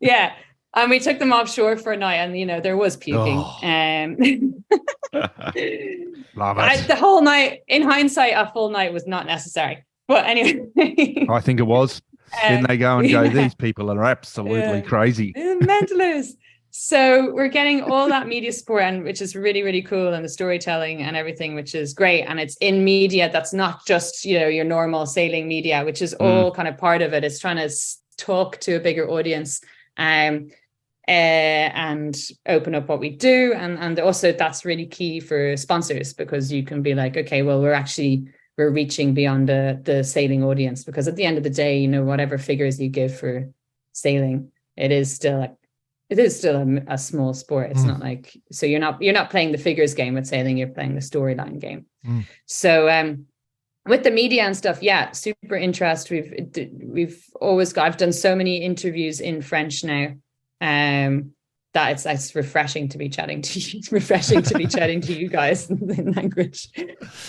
Yeah. And we took them offshore for a night and, you know, there was puking. Love it. The whole night, in hindsight, a full night was not necessary. But anyway. I think it was. Then they go and go, these people are absolutely crazy. Mentalers. So we're getting all that media support, and which is really, really cool, and the storytelling and everything, which is great. And it's in media that's not just, you know, your normal sailing media, which is all kind of part of it. It's trying to talk to a bigger audience and open up what we do. And also that's really key for sponsors, because you can be like, okay, well, we're reaching beyond the sailing audience, because at the end of the day, you know, whatever figures you give for sailing, it is still a small sport. It's not like, so you're not playing the figures game with sailing, you're playing the storyline game. So with the media and stuff, yeah, super interest. I've done so many interviews in French now, that it's refreshing to be chatting to you guys in language.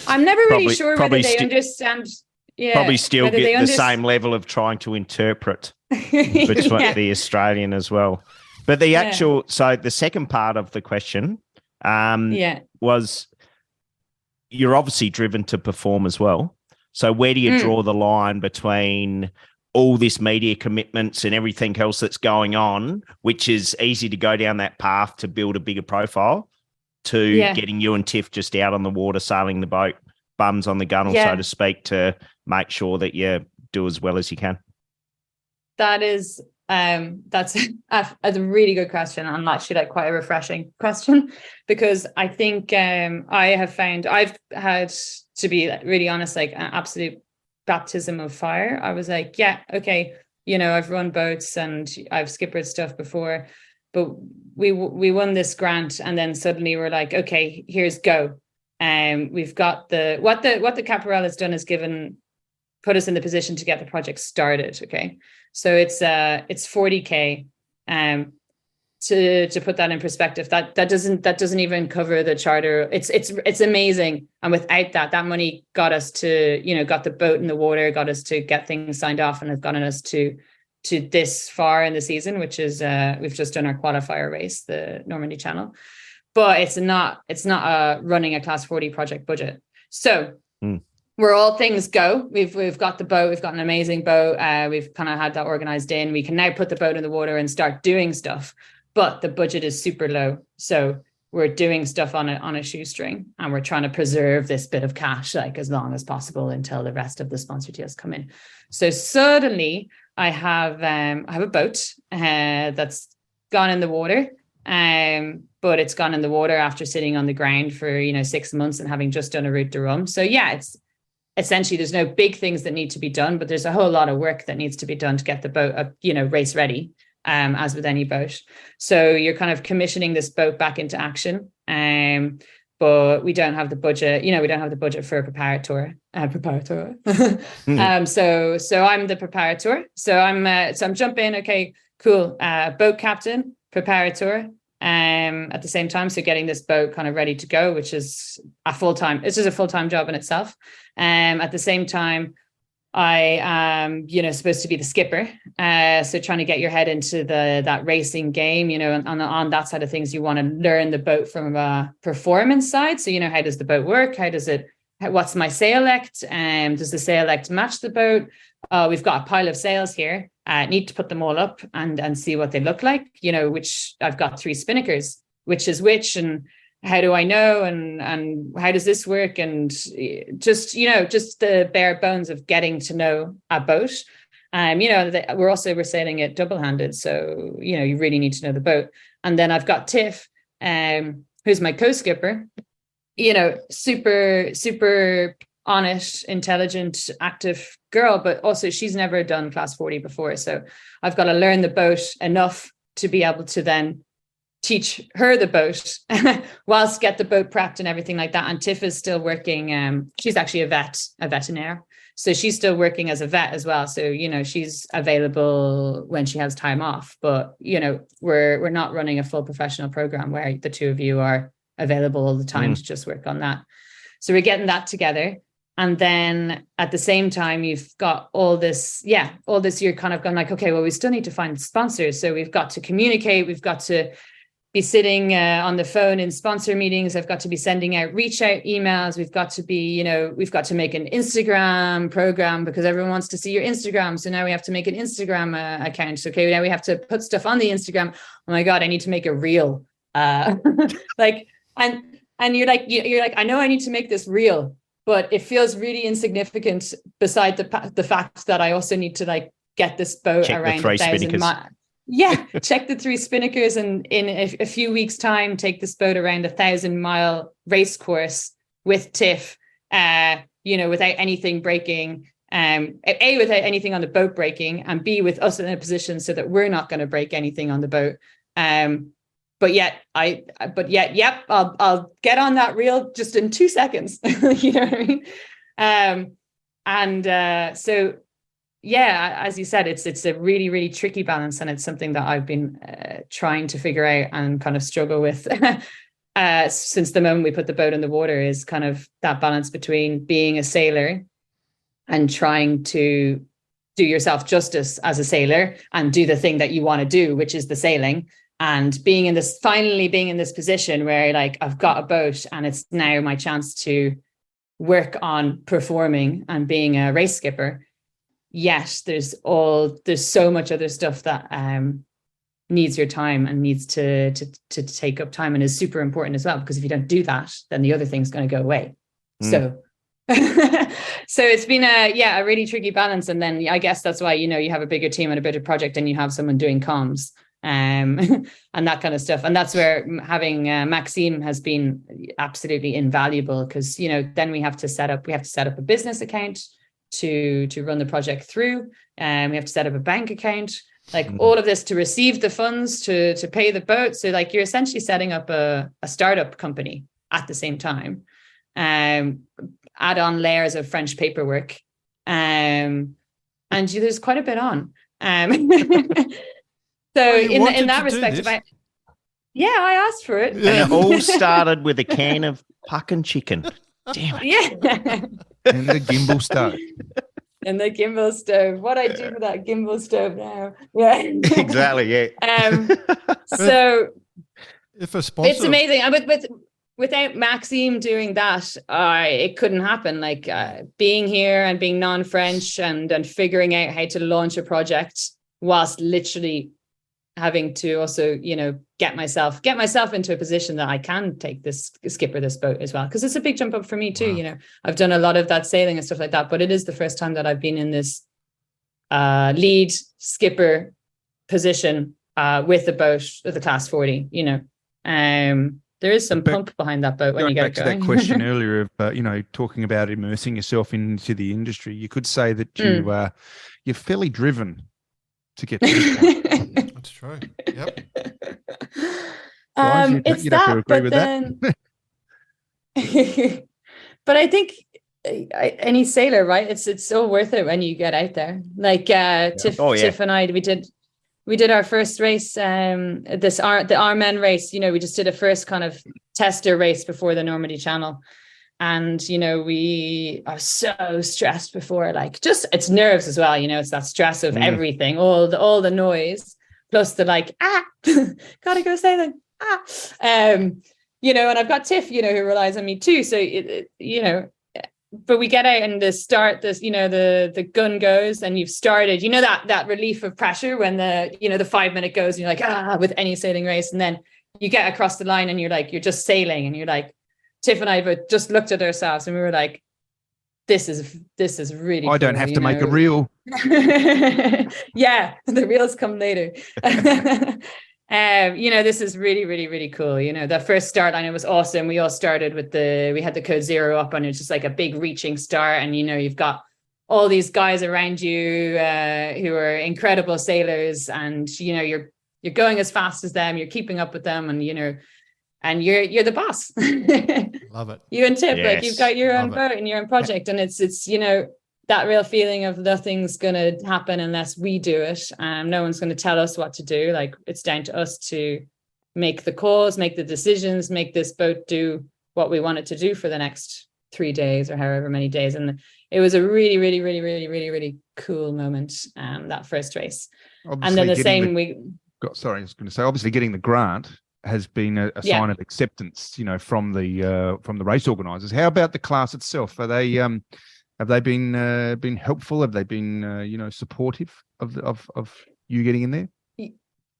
I'm never really sure whether they understand. Yeah, probably still get the same level of trying to interpret between the Australian as well. But the actual, so the second part of the question was, you're obviously driven to perform as well. So where do you draw the line between all this media commitments and everything else that's going on, which is easy to go down that path to build a bigger profile, to getting you and Tiff just out on the water, sailing the boat, bums on the gunnel, so to speak, to make sure that you do as well as you can? That's a really good question, and actually like quite a refreshing question, because I think I've had, to be really honest, like an absolute baptism of fire. I was like, yeah, okay, you know, I've run boats and I've skippered stuff before, but we won this grant, and then suddenly we're like, okay, here's go. We've got what the Caporal has done is put us in the position to get the project started. Okay. So it's 40K. To put that in perspective, that doesn't even cover the charter. It's amazing. And without that money got us to, you know, got the boat in the water, got us to get things signed off, and have gotten us to this far in the season, which is we've just done our qualifier race, the Normandy Channel. But it's not running a class 40 project budget. So where all things go, we've got the boat, we've got an amazing boat. We've kind of had that organized in. We can now put the boat in the water and start doing stuff, but the budget is super low. So we're doing stuff on a shoestring, and we're trying to preserve this bit of cash like as long as possible until the rest of the sponsor deals come in. So suddenly I have a boat that's gone in the water. But it's gone in the water after sitting on the ground for, 6 months and having just done a route to Rome. So yeah, it's essentially, there's no big things that need to be done, but there's a whole lot of work that needs to be done to get the boat up, race ready, as with any boat. So you're kind of commissioning this boat back into action. But we don't have the budget, we don't have the budget for a preparator. So I'm the preparator. So I'm jumping. Okay, cool. Boat captain, preparator, at the same time. So getting this boat kind of ready to go, which is a full-time job in itself. At the same time, I am, supposed to be the skipper. So trying to get your head into that racing game, on that side of things, you want to learn the boat from a performance side. So, how does the boat work? What's my sail lect? Does the sail lect match the boat? We've got a pile of sails here. Need to put them all up and see what they look like, which I've got 3 spinnakers, which is which, and how do I know, and how does this work? And just the bare bones of getting to know a boat. We're sailing it double-handed. So, you really need to know the boat. And then I've got Tiff, who's my co-skipper, super, super honest, intelligent, active girl, but also she's never done class 40 before. So I've got to learn the boat enough to be able to then teach her the boat whilst get the boat prepped and everything like that. And Tiff is still working. She's actually a veterinarian. So she's still working as a vet as well. So, she's available when she has time off, but, we're not running a full professional program where the two of you are available all the time to just work on that. So we're getting that together. And then at the same time, you've got all this, you're kind of going like, okay, well, we still need to find sponsors. So we've got to communicate. We've got to be sitting on the phone in sponsor meetings. I've got to be sending out reach out emails. We've got to be, we've got to make an Instagram program because everyone wants to see your Instagram. So now we have to make an Instagram account. Okay, now we have to put stuff on the Instagram. Oh my God, I need to make a reel. And you're like, I know I need to make this reel, but it feels really insignificant beside the fact that I also need to get this boat around 1,000 miles. Yeah, check the 3 spinnakers and in a few weeks' time, take this boat around 1,000-mile race course with Tiff, without anything breaking, A, without anything on the boat breaking, and B, with us in a position so that we're not going to break anything on the boat. But yet, I'll get on that reel just in 2 seconds. You know what I mean? So, yeah, as you said, it's a really, really tricky balance, and it's something that I've been trying to figure out and kind of struggle with since the moment we put the boat in the water, is kind of that balance between being a sailor and trying to do yourself justice as a sailor and do the thing that you want to do, which is the sailing. And finally being in this position where I've got a boat and it's now my chance to work on performing and being a race skipper. Yet there's so much other stuff that needs your time and needs to take up time and is super important as well, because if you don't do that, then the other thing's going to go away. So so it's been a really tricky balance. And then I guess that's why, you have a bigger team and a bigger project and you have someone doing comms. And that kind of stuff. And that's where having Maxime has been absolutely invaluable, because, then we have to set up a business account to run the project through. We have to set up a bank account, all of this to receive the funds to pay the boat. So you're essentially setting up a startup company at the same time. Add on layers of French paperwork. And there's quite a bit on. So in that respect, I asked for it. Yeah. And it all started with a can of puck and chicken. Damn it. Yeah. And the gimbal stove. And the gimbal stove. What I do with that gimbal stove now. Yeah. Exactly, yeah. So if a sponsor, it's amazing. Without Maxime doing that, it couldn't happen. Being here and being non-French and figuring out how to launch a project whilst literally having to also, get myself into a position that I can skipper this boat as well. Because it's a big jump up for me too. Wow. I've done a lot of that sailing and stuff like that, but it is the first time that I've been in this lead skipper position with the boat, with the class 40, there is some pump behind that boat when you get it going. Back to that question earlier of, talking about immersing yourself into the industry, you could say that you're fairly driven to get to this point. That's true. Yep. It's you'd that, have to agree but with then, but I think any sailor, right? It's so worth it when you get out there. Tiff and I, we our first race, the Armen race. We just did a first kind of tester race before the Normandy Channel. And, we are so stressed before, like, just it's nerves as well. It's that stress of everything, all the noise, plus the like, gotta go say them. And I've got Tiff, who relies on me too. So, but we get out and the start, the gun goes and you've started, that relief of pressure when the 5 minute goes and you're like, with any sailing race. And then you get across the line and you're just sailing and you're like, Tiff and I just looked at ourselves and we were like, this is really I don't have to make a reel. Yeah, the reels come later. This is really, really, really cool. The first start line, it was awesome. We all started we had the code 0 up and it's just like a big reaching start. And, you've got all these guys around you who are incredible sailors and, you're going as fast as them, you're keeping up with them and, and you're the boss. Love it. You and Tip, yes. like you've got your own boat and your own project. And it's that real feeling of nothing's going to happen unless we do it. No one's going to tell us what to do. Like it's down to us to make the calls, make the decisions, make this boat do what we want it to do for the next 3 days or however many days. And it was a really, really, really, really, really, really cool moment, that first race. Obviously, and then the same I was going to say, obviously getting the grant has been a sign of acceptance, from the race organisers. How about the class itself? Are they have they been helpful? Have they been supportive of you getting in there?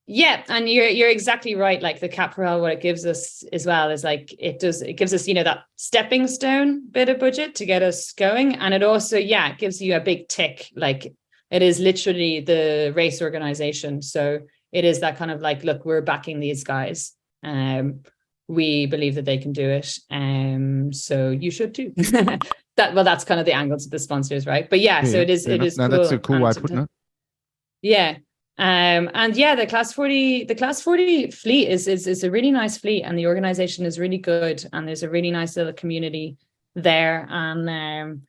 Yeah, and you're exactly right. Like the Caporal, what it gives us as well is like it gives us that stepping stone bit of budget to get us going, and it also it gives you a big tick. Like it is literally the race organisation, so it is that kind of like, look, we're backing these guys. We believe that they can do it. So you should too. That's kind of the angles of the sponsors, right? But so it is. It is. No, that's a cool way of putting it. Yeah. The class 40 fleet is a really nice fleet, and the organization is really good, and there's a really nice little community there, and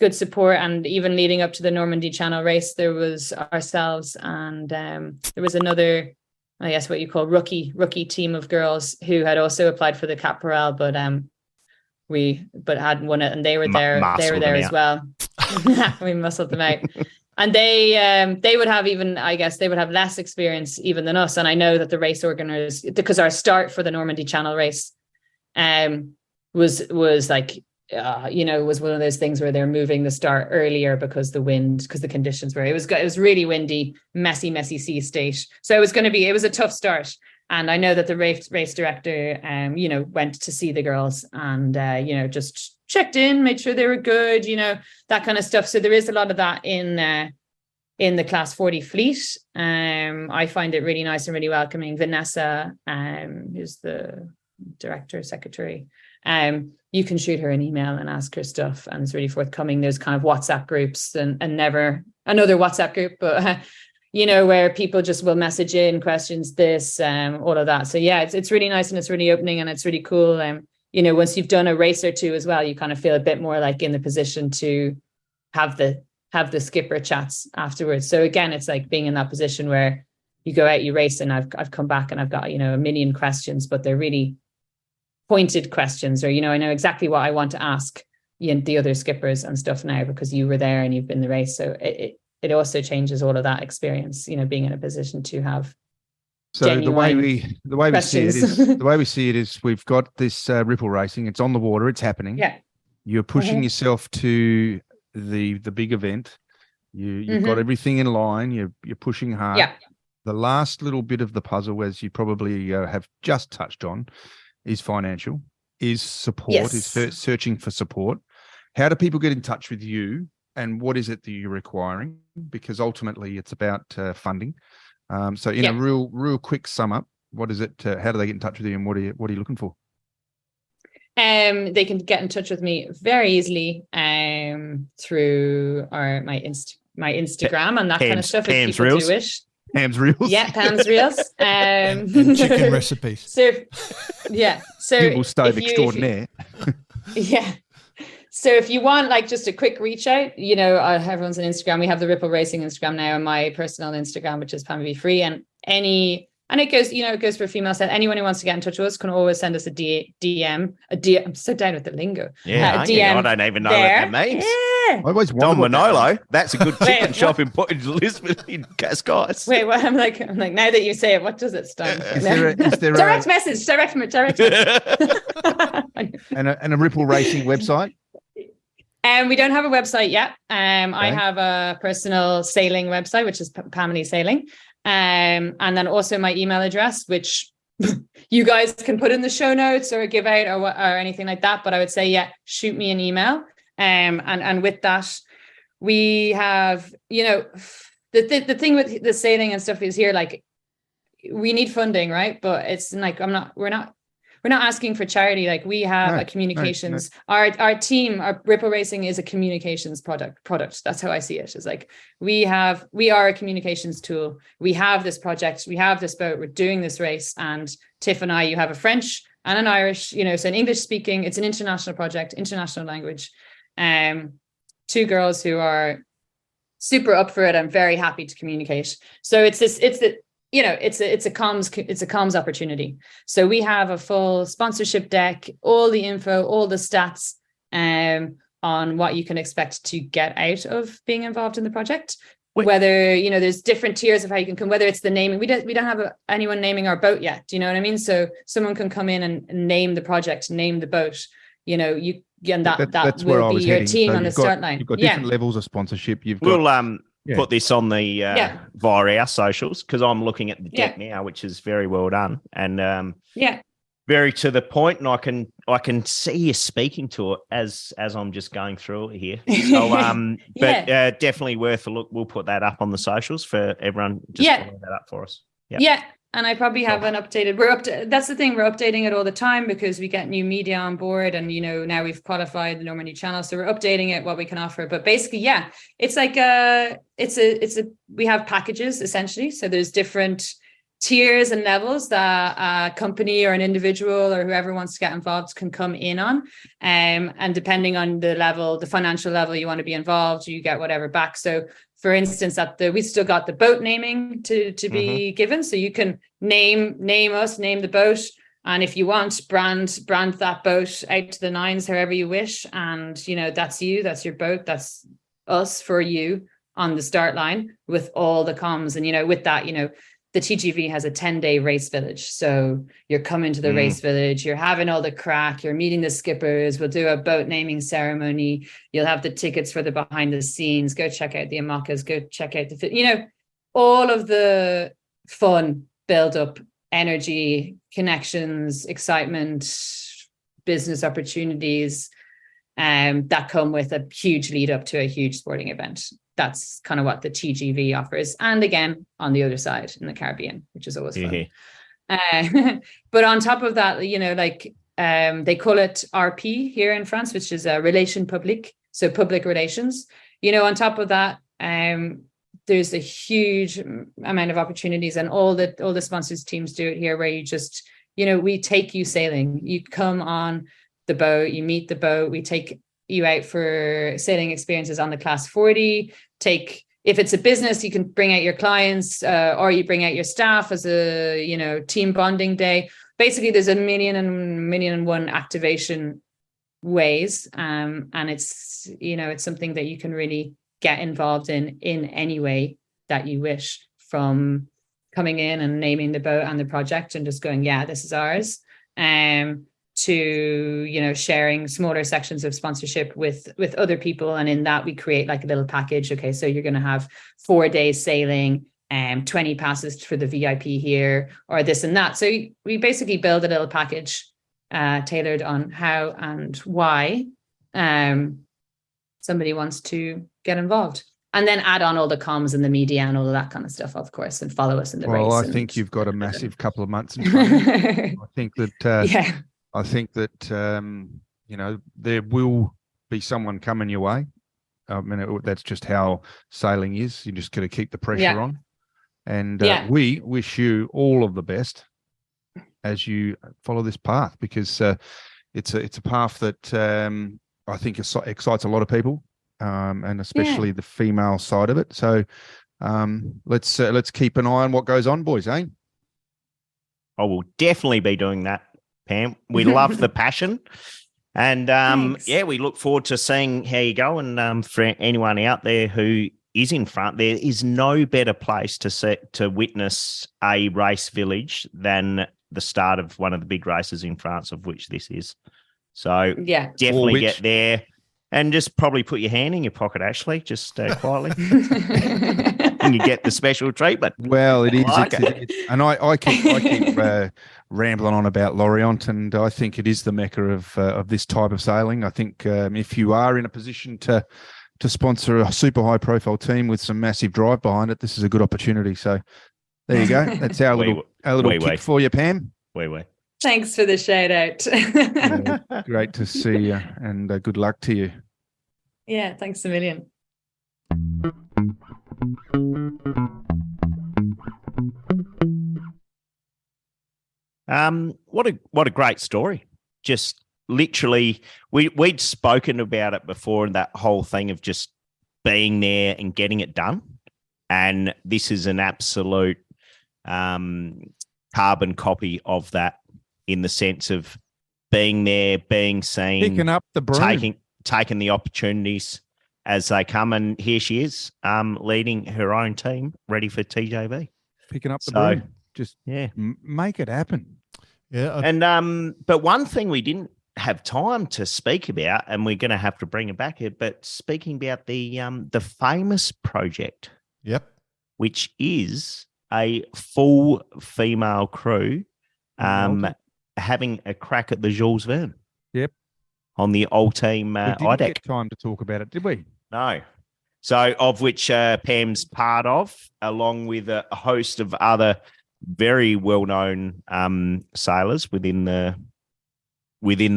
good support. And even leading up to the Normandy Channel race, there was ourselves and there was another, I guess what you call rookie team of girls who had also applied for the Caporal, but hadn't won it, and they were there. They were there as well. We muscled them out. And they would have less experience even than us. And I know that the race organizers, because our start for the Normandy Channel race was like, was one of those things where they're moving the start earlier because the conditions were, it was really windy, messy sea state. So it was a tough start. And I know that the race director, went to see the girls and, just checked in, made sure they were good, that kind of stuff. So there is a lot of that in the class 40 fleet. I find it really nice and really welcoming. Vanessa, who's the director, secretary, you can shoot her an email and ask her stuff, and it's really forthcoming. There's kind of WhatsApp groups and never another WhatsApp group, but where people just will message in questions, all of that. So it's really nice, and it's really opening, and it's really cool. Once you've done a race or two as well, you kind of feel a bit more like in the position to have the skipper chats afterwards. So again, it's like being in that position where you go out, you race, and I've come back and I've got, a million questions, but they're really pointed questions, or, I know exactly what I want to ask the other skippers and stuff now because you were there and you've been in the race. So it also changes all of that experience, being in a position to have. So the way we see it is we've got this ripple racing. It's on the water. It's happening. Yeah. You're pushing yourself to the big event. You've got everything in line. You're pushing hard. Yeah. The last little bit of the puzzle, as you probably have just touched on, is financial, is support, is searching for support. How do people get in touch with you, and what is it that you're requiring? Because ultimately it's about funding. So in a real quick sum up, what is it? How do they get in touch with you, and what are you looking for? They can get in touch with me very easily through my Instagram and that kind of stuff. Pam's Reels. Do it. Pam's Reels. Yeah, Pam's Reels. And chicken recipes. So Google stove extraordinaire. Yeah. So if you want like just a quick reach out, everyone's on Instagram. We have the Ripple Racing Instagram now, and my personal Instagram, which is Pamy Free, and it goes for female set. Anyone who wants to get in touch with us can always send us a DM. I'm so down with the lingo. Yeah, a DM. I don't even know what that means. Yeah. I always Don wondered Manolo. That's a good chicken shop in Lisbon in Cascais. Wait, well, I'm like now that you say it, what does it stand? Is there direct message? and a Ripple Racing website? We don't have a website yet. I have a personal sailing website, which is Pamela Sailing. And then also my email address, which you guys can put in the show notes or give out or anything like that. But I would say, shoot me an email. And with that, we have, the thing with the sailing and stuff is here, like we need funding, right? But it's like, we're not asking for charity. Like we have a communications, our team, our Ripple Racing is a communications product. That's how I see it. It's like, we are a communications tool. We have this project, we have this boat, we're doing this race. And Tiff and I, you have a French and an Irish, so an English speaking, it's an international project, international language. 2 girls who are super up for it. I'm very happy to communicate. So it's a comms opportunity. So we have a full sponsorship deck, all the info, all the stats on what you can expect to get out of being involved in the project. Whether, there's different tiers of how you can come, whether it's the naming. We don't have anyone naming our boat yet. Do you know what I mean? So someone can come in and name the project, name the boat. That will be your team on the start line. You've got different levels of sponsorship. We'll put this on the via our socials, because I'm looking at the deck now, which is very well done and very to the point, and I can see you speaking to it as I'm just going through it here. So definitely worth a look. We'll put that up on the socials for everyone. Just follow that up for us. Yeah. And I probably have an updated. That's the thing. We're updating it all the time because we get new media on board, and now we've qualified the Normandy channel, so we're updating it, what we can offer. But basically, it's like we have packages essentially. So there's different tiers and levels that a company or an individual or whoever wants to get involved can come in on. And depending on the level, the financial level you want to be involved, you get whatever back. So for instance, we still got the boat naming to be given. So you can name us, name the boat. And if you want, brand that boat out to the nines, however you wish. And, that's you, that's your boat, that's us for you on the start line with all the comms. And, with that, the TGV has a 10-day race village. So you're coming to the race village, you're having all the crack, you're meeting the skippers, we'll do a boat naming ceremony. You'll have the tickets for the behind the scenes. Go check out the Amakas, go check out all of the fun, build up, energy, connections, excitement, business opportunities that come with a huge lead up to a huge sporting event. That's kind of what the TGV offers. And again, on the other side in the Caribbean, which is always fun. But on top of that, they call it RP here in France, which is a relation publique. So public relations, on top of that, there's a huge amount of opportunities, and all the sponsors teams do it here, where you just, we take you sailing, you come on the boat, you meet the boat, we take you out for sailing experiences on the Class 40. If it's a business, you can bring out your clients or you bring out your staff as a, team bonding day. Basically, there's a million and one activation ways. And it's, it's something that you can really get involved in any way that you wish, from coming in and naming the boat and the project and just going, this is ours. To sharing smaller sections of sponsorship with other people, and in that we create like a little package. Okay, so you're going to have 4 days sailing, 20 passes for the VIP here, or this and that. So we basically build a little package tailored on how and why somebody wants to get involved, and then add on all the comms and the media and all of that kind of stuff, of course, and follow us in the race. Well, I think you've got a massive couple of months in front of you. I think that there will be someone coming your way. I mean, that's just how sailing is. You just got to keep the pressure on. And we wish you all of the best as you follow this path, because it's a path that I think excites a lot of people, and especially the female side of it. So let's keep an eye on what goes on, boys, eh? I will definitely be doing that, Pam. We love the passion. And, we look forward to seeing how you go. And for anyone out there who is in front, there is no better place to witness a race village than the start of one of the big races in France, of which this is. So definitely get there and just probably put your hand in your pocket, Ashley, just quietly. And you get the special treatment. Well, it is. And I keep rambling on about Lorient, and I think it is the mecca of this type of sailing. I think if you are in a position to sponsor a super high profile team with some massive drive behind it, this is a good opportunity. So there you go. That's our little kick for you, Pam. Thanks for the shout out. Great to see you, and good luck to you. Yeah, thanks a million. What a great story. Just literally, we'd spoken about it before, and that whole thing of just being there and getting it done. And this is an absolute carbon copy of that, in the sense of being there, being seen, picking up the broom, taking the opportunities as they come. And here she is, leading her own team, ready for TJV. Picking up the broom. Just make it happen. Yeah. And but one thing we didn't have time to speak about, and we're going to have to bring it back here, but speaking about the famous project. Yep. Which is a full female crew having a crack at the Jules Verne. Yep. On the old team we didn't IDEC. Get time to talk about it, did we? No. So, of which Pam's part of, along with a host of other very well-known sailors within the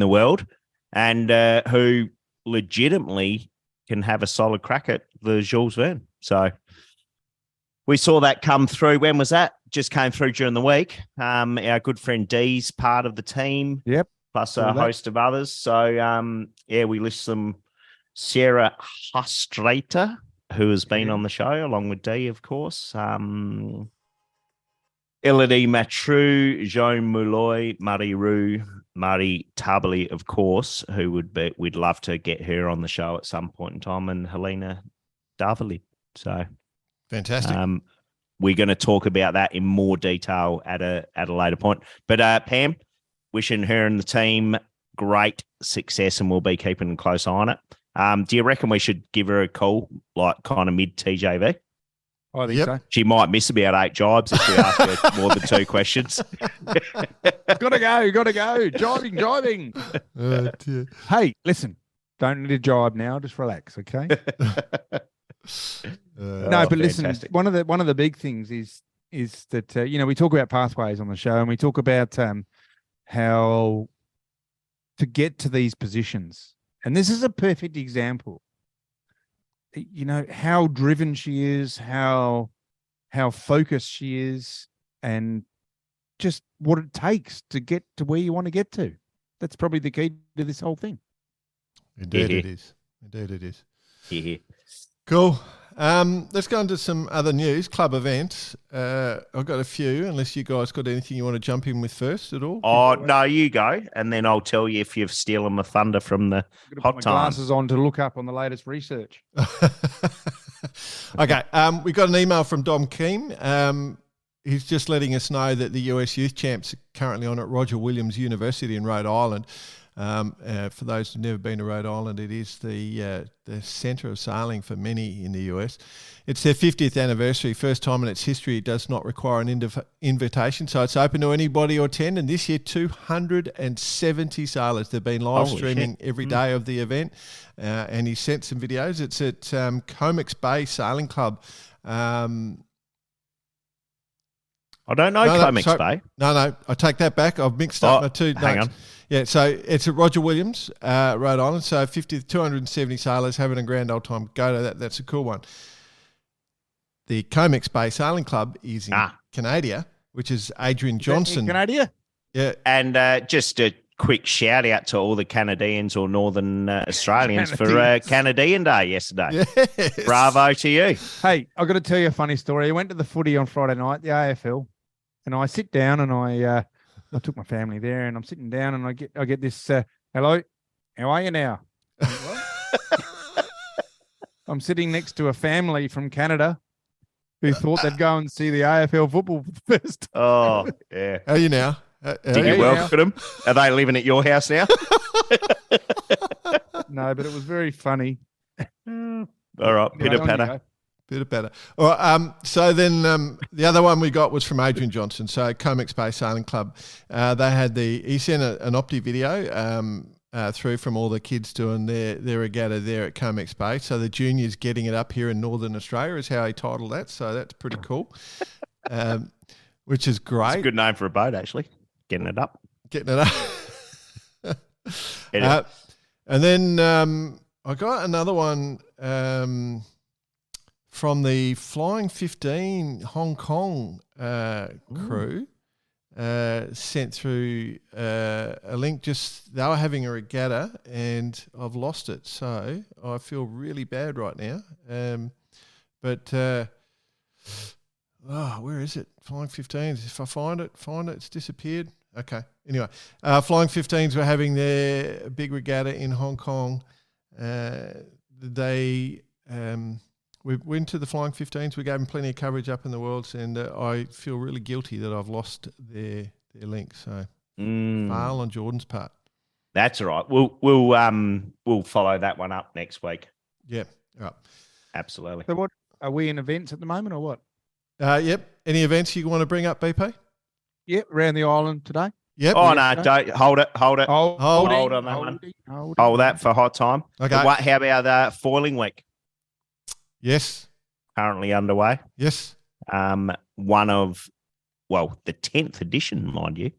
world, and who legitimately can have a solid crack at the Jules Verne. So we saw that come through. When was that? Just came through during the week. Our good friend Dee's part of the team. Yep. Plus a host of others. So, we list them. Sarah Hustrater, who has been on the show, along with Dee, of course. Elodie Matru, Joan Mouloy, Marie Roux, Marie Tabali, of course, we'd love to get her on the show at some point in time, and Helena Darvali. So fantastic. We're going to talk about that in more detail at a later point. But Pam, wishing her and the team great success, and we'll be keeping a close eye on it. Do you reckon we should give her a call, like kind of mid TJV? I think so. She might miss about 8 jibes if we ask her more than 2 questions. Gotta go. Jibing. Hey, listen, don't need a jibe now. Just relax, okay? No, but listen, fantastic. One of the big things is that we talk about pathways on the show, and we talk about how to get to these positions, and this is a perfect example. How driven she is, how focused she is, and just what it takes to get to where you want to get to. That's probably the key to this whole thing. Indeed it is. Yeah. Cool. Let's go into some other news, club events. I've got a few, unless you guys got anything you want to jump in with first at all. Oh, no, you go, and then I'll tell you if you've stolen the thunder from the hot time. Glasses on to look up on the latest research. Okay, we got an email from Dom Keane. He's just letting us know that the US Youth Champs are currently on at Roger Williams University in Rhode Island. For those who've never been to Rhode Island, it is the centre of sailing for many in the US. It's their 50th anniversary, first time in its history. It does not require an invitation, so it's open to anybody or attend. And this year, 270 sailors. They've been live streaming every day of the event, and he sent some videos. It's at Comex Bay Sailing Club. I don't know Comex Bay. No, I take that back. I've mixed up my two. Hang on. Yeah, so it's at Roger Williams, Rhode Island. So 270 sailors having a grand old time. Go to that. That's a cool one. The Comex Bay Sailing Club is in Canada, which is Adrian Johnson. Canada? Yeah. And just to quick shout out to all the Canadians or Northern Australians for Canadian Day yesterday. Yes. Bravo to you. Hey, I've got to tell you a funny story. I went to the footy on Friday night, the AFL, and I sit down and I took my family there, and I'm sitting down and I get this, hello, how are you now? I'm sitting next to a family from Canada who thought they'd go and see the AFL football for the first time. Oh, yeah. How are you now? Did you welcome them? Are they living at your house now? No, but it was very funny. All right, pitter patter. Bit better. All right, so then the other one we got was from Adrian Johnson. So Comex Bay Sailing Club, they had he sent an Opti video through from all the kids doing their regatta there at Comex Bay. So the juniors getting it up here in Northern Australia is how he titled that. So that's pretty cool, which is great. It's a good name for a boat, actually. Getting it up. And then I got another one from the Flying 15 Hong Kong crew. Sent through a link. Just they were having a regatta and I've lost it, so I feel really bad right now. Where is it? Flying 15s. If I find it, it's disappeared. Okay. Anyway, Flying 15s were having their big regatta in Hong Kong. We went to the Flying 15s. We gave them plenty of coverage up in the Worlds, and I feel really guilty that I've lost their link. So, fail on Jordan's part. That's all right. We'll follow that one up next week. Yeah, right. Absolutely. So, what are we in events at the moment, or what? Yep. Any events you want to bring up, BP? Yep, around the island today. Yep. Oh no! Don't hold it. Hold on that one. Hold that for hot time. Okay. How about foiling week? Yes. Currently underway. Yes. The 10th edition, mind you.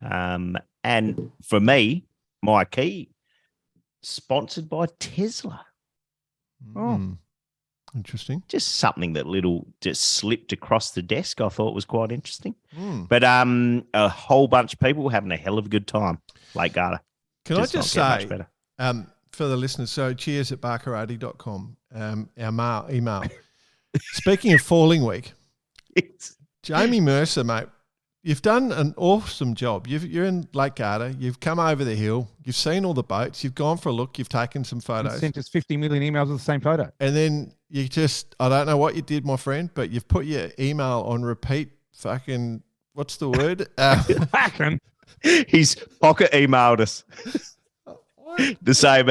And for me, my key, sponsored by Tesla. Oh, interesting. Just something that just slipped across the desk. I thought was quite interesting. But a whole bunch of people having a hell of a good time. Lake Garda. Can I just say, for the listeners, so cheers@barkarati.com, our email. Speaking of falling week, Jamie Mercer, mate, you've done an awesome job. You're in Lake Garda. You've come over the hill. You've seen all the boats. You've gone for a look. You've taken some photos. You sent us 50 million emails with the same photo. And then you I don't know what you did, my friend, but you've put your email on repeat. Fucking, what's the word? He's pocket emailed us. The same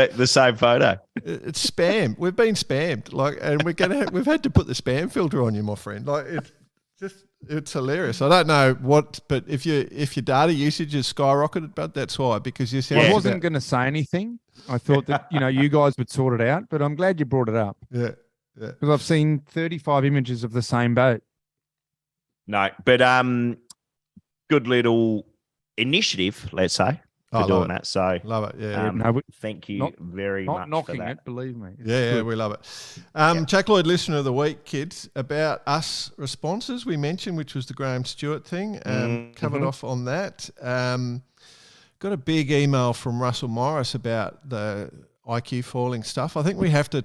photo. It's spam. We've been spammed, and we've had to put the spam filter on you, my friend. It's hilarious. I don't know what, but if your data usage has skyrocketed, but that's why, because you said I wasn't going to say anything. I thought that you guys would sort it out, but I'm glad you brought it up. Yeah. Because I've seen 35 images of the same boat. No, but good little initiative, let's say. For doing that, so love it. Yeah, thank you very much. Not knocking for that. it, believe me. Yeah, we love it. Jack Lloyd Listener of the Week, kids, about us responses we mentioned, which was the Graham Stewart thing. Covered off on that. Got a big email from Russell Morris about the IQ falling stuff. I think we have to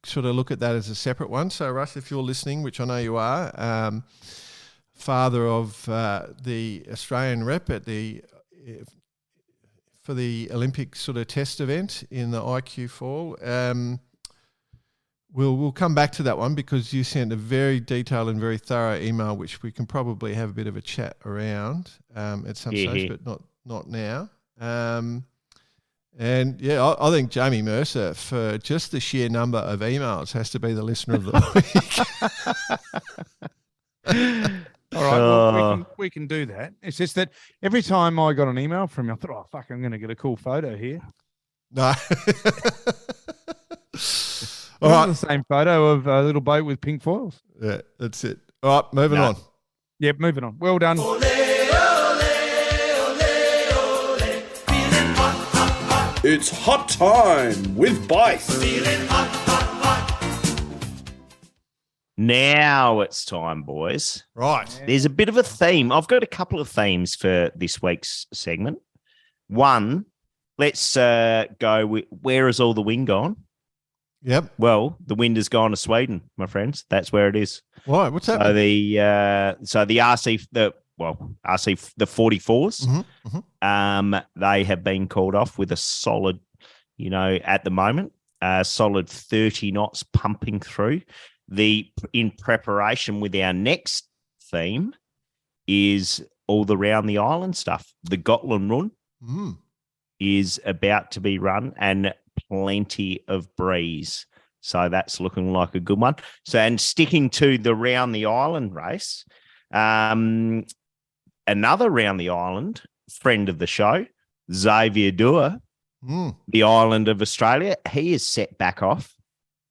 sort of look at that as a separate one. So, Russ, if you're listening, which I know you are, father of the Australian rep at for the Olympic sort of test event in the IQ fall. We'll come back to that one because you sent a very detailed and very thorough email, which we can probably have a bit of a chat around at some stage, but not now. I think Jamie Mercer, for just the sheer number of emails, has to be the listener of the week. All right, well, we can do that. It's just that every time I got an email from you, I thought, oh, fuck, I'm going to get a cool photo here. No. All right. The same photo of a little boat with pink foils. Yeah, that's it. All right, moving on. Yep, moving on. Well done. Ole, ole, ole, ole. Feeling hot, hot, hot. It's hot time with Bice. Feeling hot, hot, hot. Now it's time, boys. Right. There's a bit of a theme. I've got a couple of themes for this week's segment. One, let's go with where has all the wind gone? Yep. Well, the wind has gone to Sweden, my friends. That's where it is. Why? What's So happening? the RC the 44s, they have been called off with a solid, at the moment, solid 30 knots pumping through. In preparation with our next theme is all the round the island stuff. The Gotland run is about to be run and plenty of breeze. So that's looking like a good one. So, and sticking to the round the island race, another round the island friend of the show, Xavier Dua, the island of Australia, he is set back off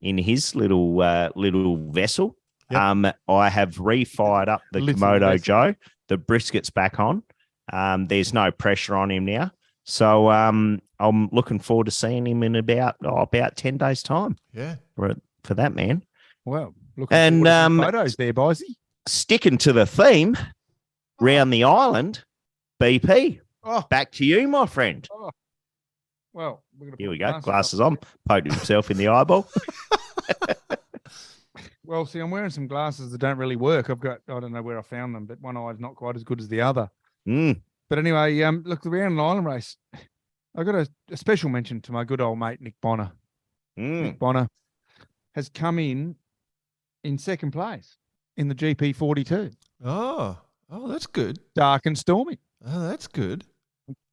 in his little vessel. Yep. I have refired up the Komodo Joe. The brisket's back on. There's no pressure on him now. So I'm looking forward to seeing him in about 10 days' time. Yeah. For that, man. Well, looking forward to some photos there, Boise. Sticking to the theme, round the island, BP. Oh. Back to you, my friend. Oh. Well, here we go. Glasses on. Poked himself in the eyeball. Well, see, I'm wearing some glasses that don't really work. I don't know where I found them, but one eye's not quite as good as the other. But anyway, look, the round island race, I got a special mention to my good old mate, Nick Bonner. Nick Bonner has come in second place in the GP 42. Oh, that's good. Dark and stormy. Oh, that's good.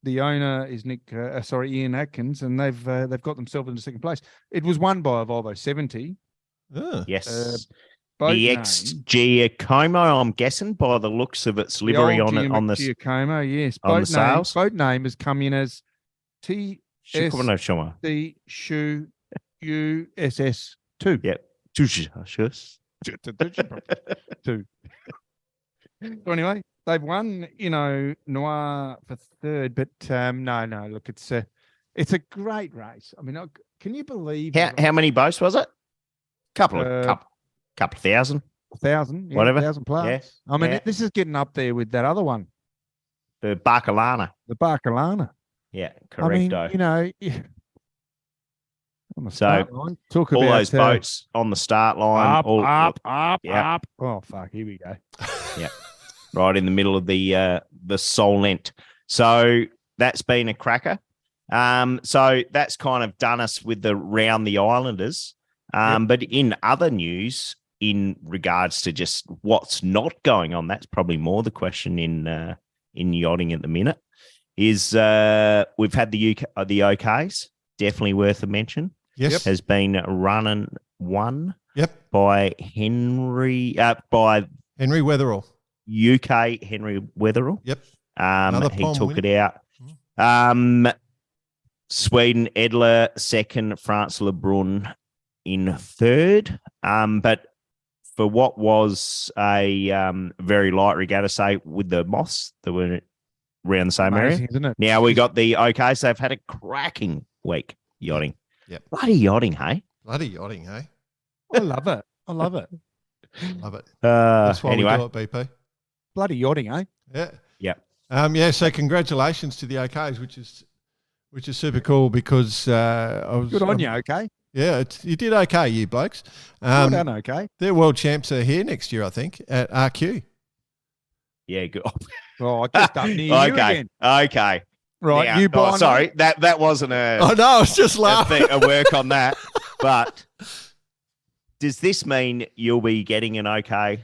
The owner is Ian Atkins, and they've got themselves into second place. It was won by a Volvo 70. Yes. The ex-Giacomo, I'm guessing, by the looks of its livery on the Giacomo, yes. On the sales. Boat name has come in as TSC Shu USS2. Yep. Two. So anyway, they've won, Noir for third, but no. Look, it's a great race. I mean, can you believe how many boats was it? Couple thousand. 1,000, whatever. 1,000 plus. Yeah. I mean, this is getting up there with that other one. The Barcelona. Yeah, correct. I mean, so talk all about those boats on the start line. Up. Oh, fuck, here we go. Yeah, right in the middle of the Solent. So that's been a cracker. So that's kind of done us with the round the islanders. But in other news, in regards to just what's not going on, that's probably more the question in yachting at the minute. Is we've had the OKs, definitely worth a mention. Yes, has been won. Yep, by Henry Weatherall, UK Henry Weatherall. Yep, he took it out. Sweden Edler second, France Lebrun in third. But for what was a very light regatta, say with the Moss that were around the same area. Isn't it? Now we got the OKs. They've had a cracking week yachting. Yep. Bloody yachting, hey? Bloody yachting, hey? I love it. Love it. That's why we do it, BP. Bloody yachting, eh? Yeah. Yeah. So congratulations to the OKs, which is super cool because good on you, okay? Yeah, you did okay, you blokes. Well done, okay. Their world champs are here next year, I think, at RQ. Yeah, good. Oh, I just up near you again. Okay. Right, now, you buy. Sorry, that wasn't a. Oh no, I was just laughing. A work on that. But does this mean you'll be getting an okay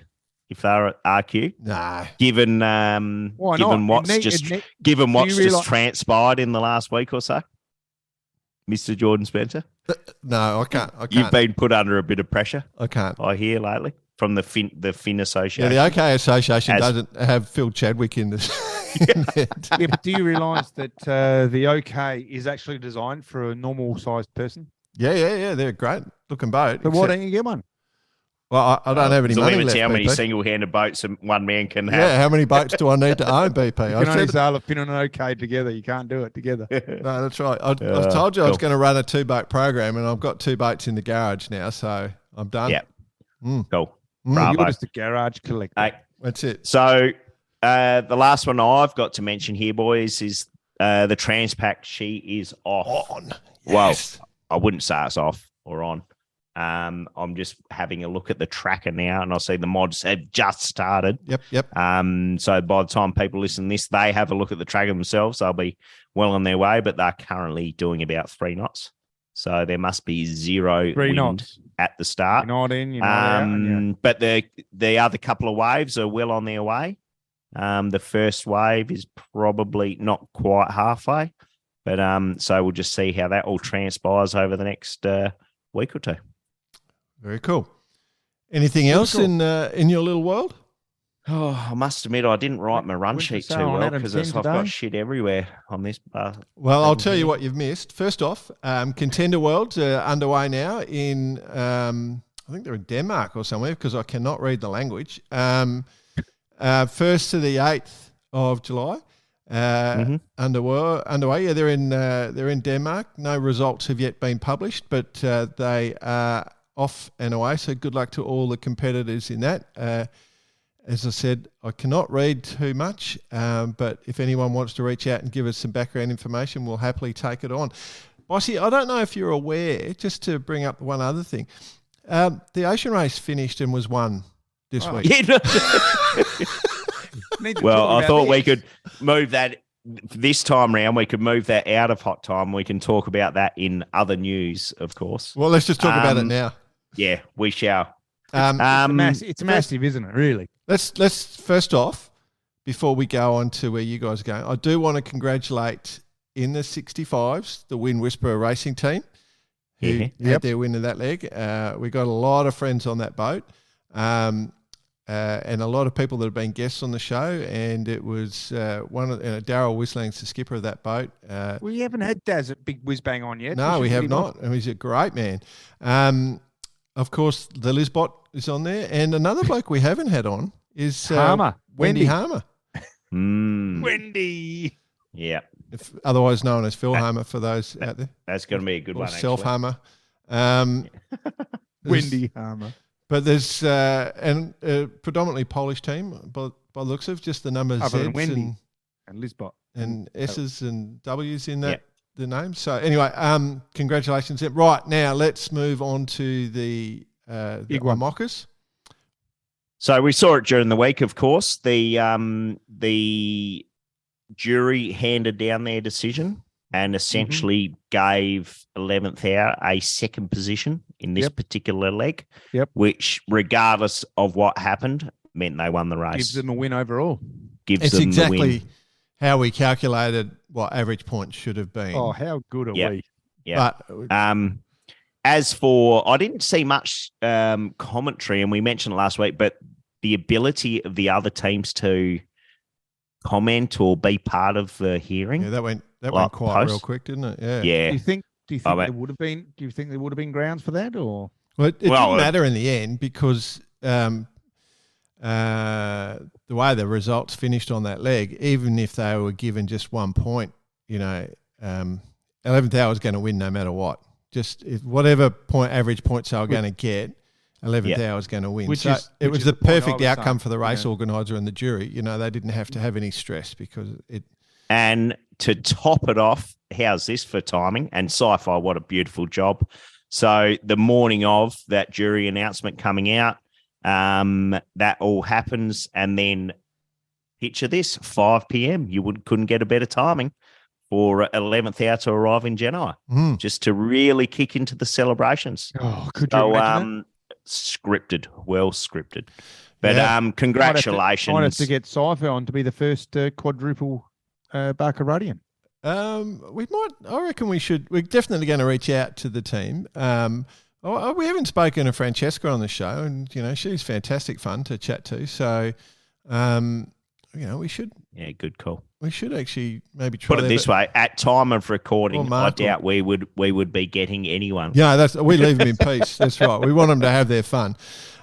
if they're at RQ? Nah. Given Why given not? what's just transpired in the last week or so, Mr. Jordan Spencer. No, I can't. You've been put under a bit of pressure. I can't. I hear lately from the Fin Association. Yeah, the OK Association doesn't have Phil Chadwick in this. Yeah, but do you realise that the OK is actually designed for a normal-sized person? Yeah. They're a great looking boat. But why don't you get one? Well, I don't have any money left. How many BP. single-handed boats one man can have? Yeah, how many boats do I need to own, BP? You can only sail a Fin and an OK together. You can't do it together. No, that's right. I told you I was going to run a 2-boat program, and I've got 2 boats in the garage now, so I'm done. Yeah. Cool. You're just a garage collector. Hey, that's it. So the last one I've got to mention here, boys, is the Transpac, she is off. On. Yes. Well, I wouldn't say it's off or on. I'm just having a look at the tracker now, and I see the mods have just started. Yep. So by the time people listen to this, they have a look at the tracker themselves. They'll be well on their way, but they're currently doing about 3 knots. So there must be 0 3 wind knots at the start. You're not in, you're not out. But the other couple of waves are well on their way. The first wave is probably not quite halfway, but so we'll just see how that all transpires over the next week or two. Very cool. Anything else in your little world? Oh, I must admit, I didn't write my run sheet too well because I've got shit everywhere on this. Well, I'll tell you what you've missed. First off, Contender Worlds are underway now in, I think they're in Denmark or somewhere because I cannot read the language. 1st to the 8th of July. Underway. Yeah, they're in Denmark. No results have yet been published, but they are off and away. So good luck to all the competitors in that. As I said, I cannot read too much, but if anyone wants to reach out and give us some background information, we'll happily take it on. Bossy, I don't know if you're aware, just to bring up one other thing, the ocean race finished and was won this week. Yeah, well, I thought we could move that this time round. We could move that out of hot time. We can talk about that in other news, of course. Well, let's just talk about it now. Yeah, we shall. It's massive, isn't it? Really. Let's first off, before we go on to where you guys are going, I do want to congratulate in the 65s the Wind Whisperer racing team who had their win of that leg. We got a lot of friends on that boat, and a lot of people that have been guests on the show. And it was Daryl Whistling's the skipper of that boat. We haven't had Daz at Big Whiz Bang on yet. No, we have not. And he's a great man. Of course, the Lisbot is on there. And another bloke we haven't had on is Wendy Harmer. Wendy. Yeah. Otherwise known as Phil Harmer for those out there. That's going to be a good one, Self Harmer. Wendy Harmer. But there's a predominantly Polish team, by the looks of just the numbers Zs and Lisbot. And S's and W's in that. The name. So anyway, congratulations. Right, now let's move on to the Mockers. So we saw it during the week, of course. The jury handed down their decision and essentially gave 11th Hour a second position in this particular leg, which, regardless of what happened, meant they won the race. Gives them a win overall. It's exactly how we calculated what average points should have been. Oh, how good are we? Yeah. But as for, I didn't see much commentary, and we mentioned it last week, but the ability of the other teams to comment or be part of the hearing. Yeah, that went quite real quick, didn't it? Yeah. Yeah. Do you think there would have been? Do you think there would have been grounds for that, or? Well, it didn't matter in the end because the way the results finished on that leg, even if they were given just 1 point, 11th Hour was going to win no matter what. Just whatever average points they were going to get, 11th Hour was going to win. It was the perfect outcome for the race organizer and the jury. They didn't have to have any stress because it. And to top it off, how's this for timing? And Sci-Fi, what a beautiful job. So the morning of that jury announcement coming out, that all happens, and then picture this, 5 p.m. You couldn't get a better timing for 11th Hour to arrive in Genoa, just to really kick into the celebrations. Oh, could you imagine it? Scripted, well scripted. But congratulations. I wanted to get Sci-Fi on to be the first quadruple Barcaradian. We might. I reckon we should. We're definitely going to reach out to the team. We haven't spoken to Francesca on the show, and she's fantastic fun to chat to. So, we should. Yeah, good call. We should actually maybe try. Put it this way: at time of recording, I doubt we would be getting anyone. Yeah, we leave them in peace. That's right. We want them to have their fun.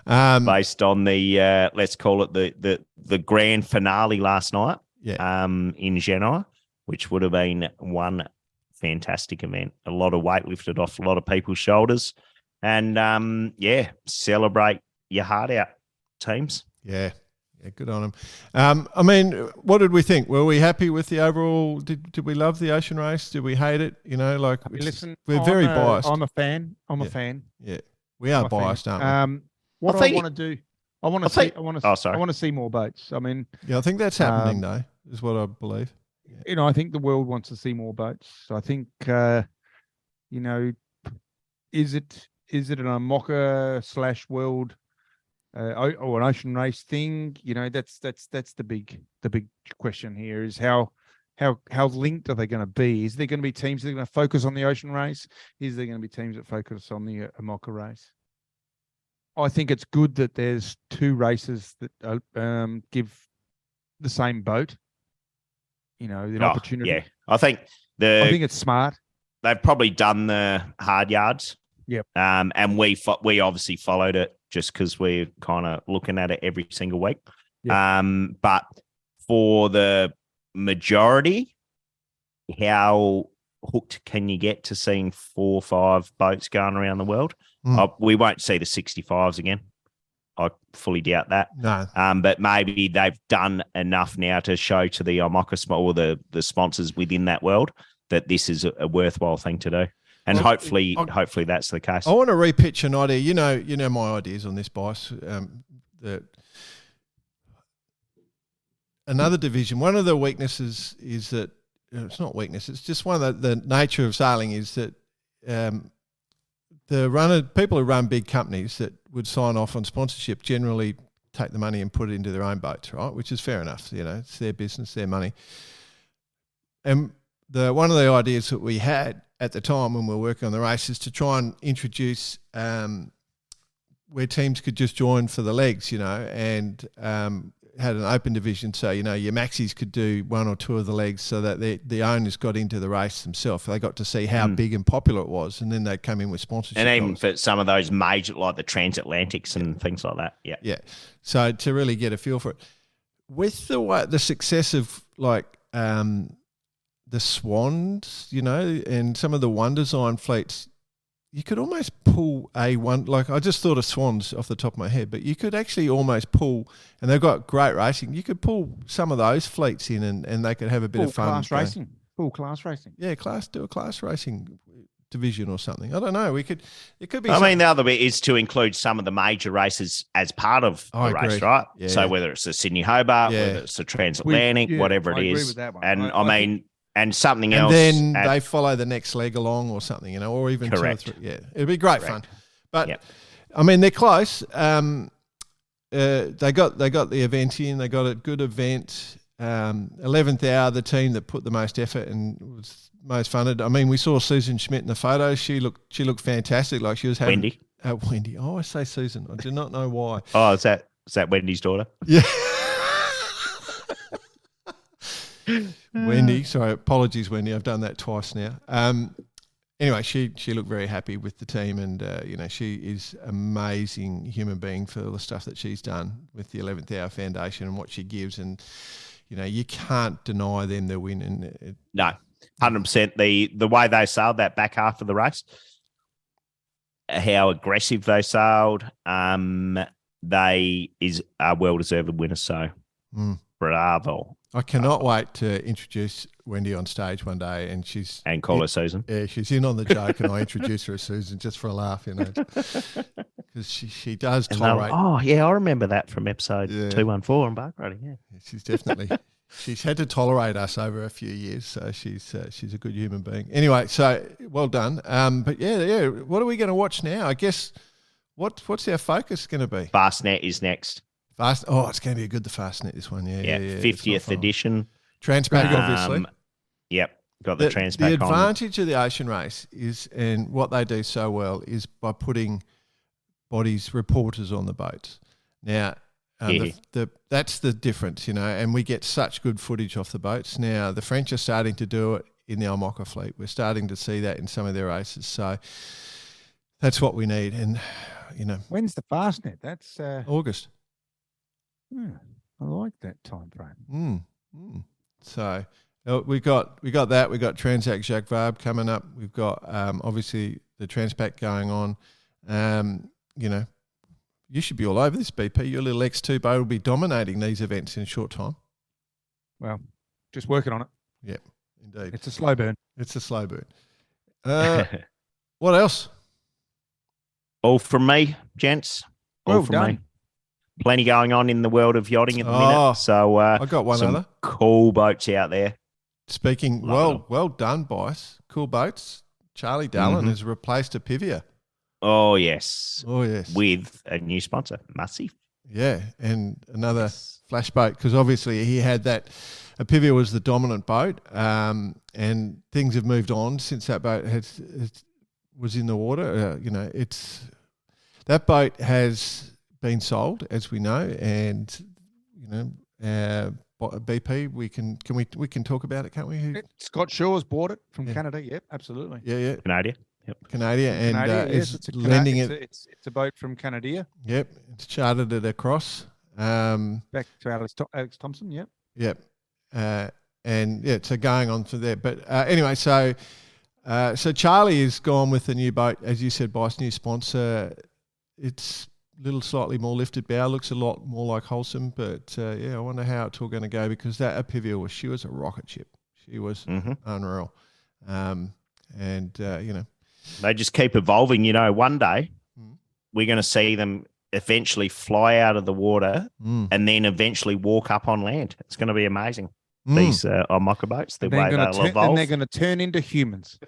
Based on the let's call it the grand finale last night. Yeah. In Genoa, which would have been one fantastic event. A lot of weight lifted off a lot of people's shoulders. And, celebrate your heart out, teams. Yeah, Yeah, good on them. I mean, what did we think? Were we happy with the overall? Did we love the ocean race? Did we hate it? You know, like listen, we're very biased. I'm a fan. I'm a fan. Yeah, we are biased, aren't we? What I want to do, I want to see more boats. I mean, yeah, I think that's happening though, is what I believe. Yeah. You know, I think the world wants to see more boats. I think, you know, is it an AMOCA / world or an ocean race thing? You know, that's the big question here is how linked are they going to be? Is there going to be teams that are going to focus on the ocean race? Is there going to be teams that focus on the AMOCA race? I think it's good that there's two races that give the same boat, you know, the opportunity. Yeah, I think it's smart. They've probably done the hard yards. Yep. And we obviously followed it just because we're kind of looking at it every single week. Yep. But for the majority, how hooked can you get to seeing 4 or 5 boats going around the world? We won't see the 65s again. I fully doubt that. No. But maybe they've done enough now to show to the AMOCA or the sponsors within that world that this is a worthwhile thing to do. And hopefully that's the case. I want to repitch an idea. You know my ideas on this, Bice. That another division. One of the weaknesses is that it's not weakness. It's just one of the nature of sailing is that people who run big companies that would sign off on sponsorship generally take the money and put it into their own boats, right? Which is fair enough. You know, it's their business, their money. And one of the ideas that we had at the time when we were working on the race is to try and introduce where teams could just join for the legs, you know, and had an open division. So, you know, your maxis could do 1 or 2 of the legs so that the owners got into the race themselves. They got to see how big and popular it was, and then they'd come in with sponsorship. And even for some of those major, like the Transatlantics and things like that. Yeah. Yeah. So to really get a feel for it. With the success of like the Swans, you know, and some of the One Design fleets, you could almost pull like I just thought of Swans off the top of my head, but you could actually almost pull, and they've got great racing, you could pull some of those fleets in and they could have a bit of fun. Full class racing. Yeah, do a class racing division or something. I don't know. It could be. I mean, the other bit is to include some of the major races as part of the race, right? Yeah. So whether it's the Sydney Hobart, whether it's the Transatlantic, whatever it is. Agree with that one. And I mean, and something else. And then they follow the next leg along or something, you know, or even correct. 2 or 3. Yeah, it'd be great fun. But I mean, they're close. They got the event in. They got a good event. 11th hour, the team that put the most effort and was most funded. I mean, we saw Susan Schmidt in the photos. She looked fantastic. Like she was having Wendy. Wendy. Oh, I say Susan. I do not know why. Oh, is that Wendy's daughter? Yeah. Wendy, sorry, apologies, Wendy. I've done that twice now. Anyway, she looked very happy with the team, and you know, she is an amazing human being for all the stuff that she's done with the 11th Hour Foundation and what she gives. And you know, you can't deny them their win. And no, 100%. The way they sailed that back half of the race, how aggressive they sailed, they are well deserved winners. So bravo. I cannot wait to introduce Wendy on stage one day, and call her Susan. Yeah, she's in on the joke, and I introduce her as Susan just for a laugh, you know, because she does tolerate. Oh yeah, I remember that from episode 214 on bark riding. Yeah, she's had to tolerate us over a few years, so she's a good human being. Anyway, so well done. But yeah, what are we going to watch now? I guess what's our focus going to be? Fastnet is next. It's going to be the Fastnet, this one. Yeah. 50th edition. Transpac, obviously. Yep, got the Transpac on. The advantage of the ocean race is, and what they do so well, is by putting reporters on the boats. Now, that's the difference, you know, and we get such good footage off the boats. Now, the French are starting to do it in the AMOCA fleet. We're starting to see that in some of their races. So that's what we need. And, you know. When's the Fastnet? That's August. I like that time frame. So we got that. We got Transat Jacques Vabre coming up. We've got obviously the Transpac going on. You know, you should be all over this, BP. Your little X2 boat will be dominating these events in a short time. Well, just working on it. Yep, indeed. It's a slow burn. It's a slow burn. What else? All from me, gents. All Well from done. me. Plenty going on in the world of yachting at the minute. So I got one some other. cool boats out there. Speaking, Love well done, Bice. Cool boats. Charlie Dallin has replaced a Pivia. Oh, yes. Oh, yes. With a new sponsor, Massive. Yeah, and another flash boat, because obviously he had that. A Pivia was the dominant boat, and things have moved on since that boat was in the water. That boat has been sold, as we know, and BP. We can talk about it, can't we? Scott Shaw's bought it from Canada. Yep, absolutely. Yeah. Canada. Yep. Canada, and yes, is lending it. It's a boat from Canada. Yep, it's chartered it across. Back to Alex Thompson. Yep. Yep. So going on to there. But anyway, so Charlie has gone with the new boat, as you said, Bice, new sponsor. It's a little slightly more lifted bow, looks a lot more like Wholesome, but I wonder how it's all going to go, because that Apivia she was a rocket ship. She was unreal. They just keep evolving. One day we're going to see them eventually fly out of the water and then eventually walk up on land. It's going to be amazing. These Omaka boats, the way they'll evolve. And they're going to turn into humans.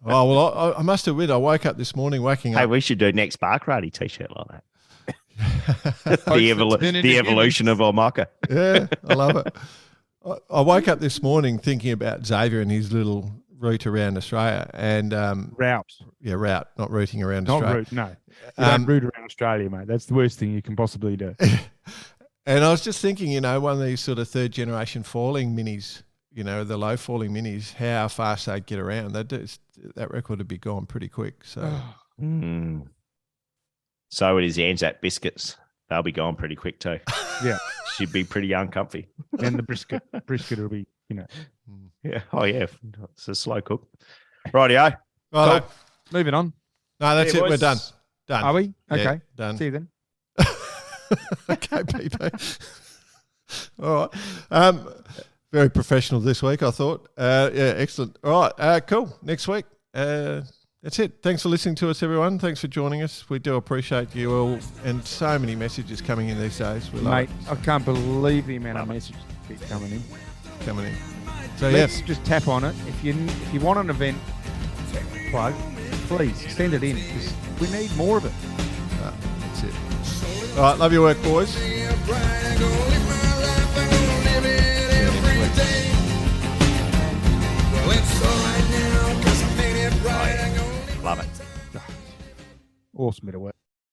Oh, well, I must admit, I woke up this morning Hey, we should do next Bark Rady t-shirt like that. the evolution of Omaka. Yeah, I love it. I woke up this morning thinking about Xavier and his little route around Australia. And route. Yeah, route, not routing around Not Australia. route, no. You don't route around Australia, mate. That's the worst thing you can possibly do. And I was just thinking, one of these sort of third generation falling minis, the low falling minis, how fast they'd get around. That record would be gone pretty quick. So, So it is Anzac biscuits. They'll be going pretty quick too. Yeah, should be pretty uncomfy. And the brisket will be, Yeah. Oh yeah, it's a slow cook. Rightio. Right. Cool. Moving on. No, that's it. Boys. We're done. Done. Are we? Okay. Yeah, done. See you then. Okay, PP. All right. Very professional this week, I thought. Excellent. All right, cool. Next week. That's it. Thanks for listening to us, everyone. Thanks for joining us. We do appreciate you all, and so many messages coming in these days. We love Mate, it. I can't believe the amount of messages that keep coming in. So Let's just tap on it. If you want an event plug, please send it in, because we need more of it. That's it. All right, love your work, boys. Love it. Awesome bit of work.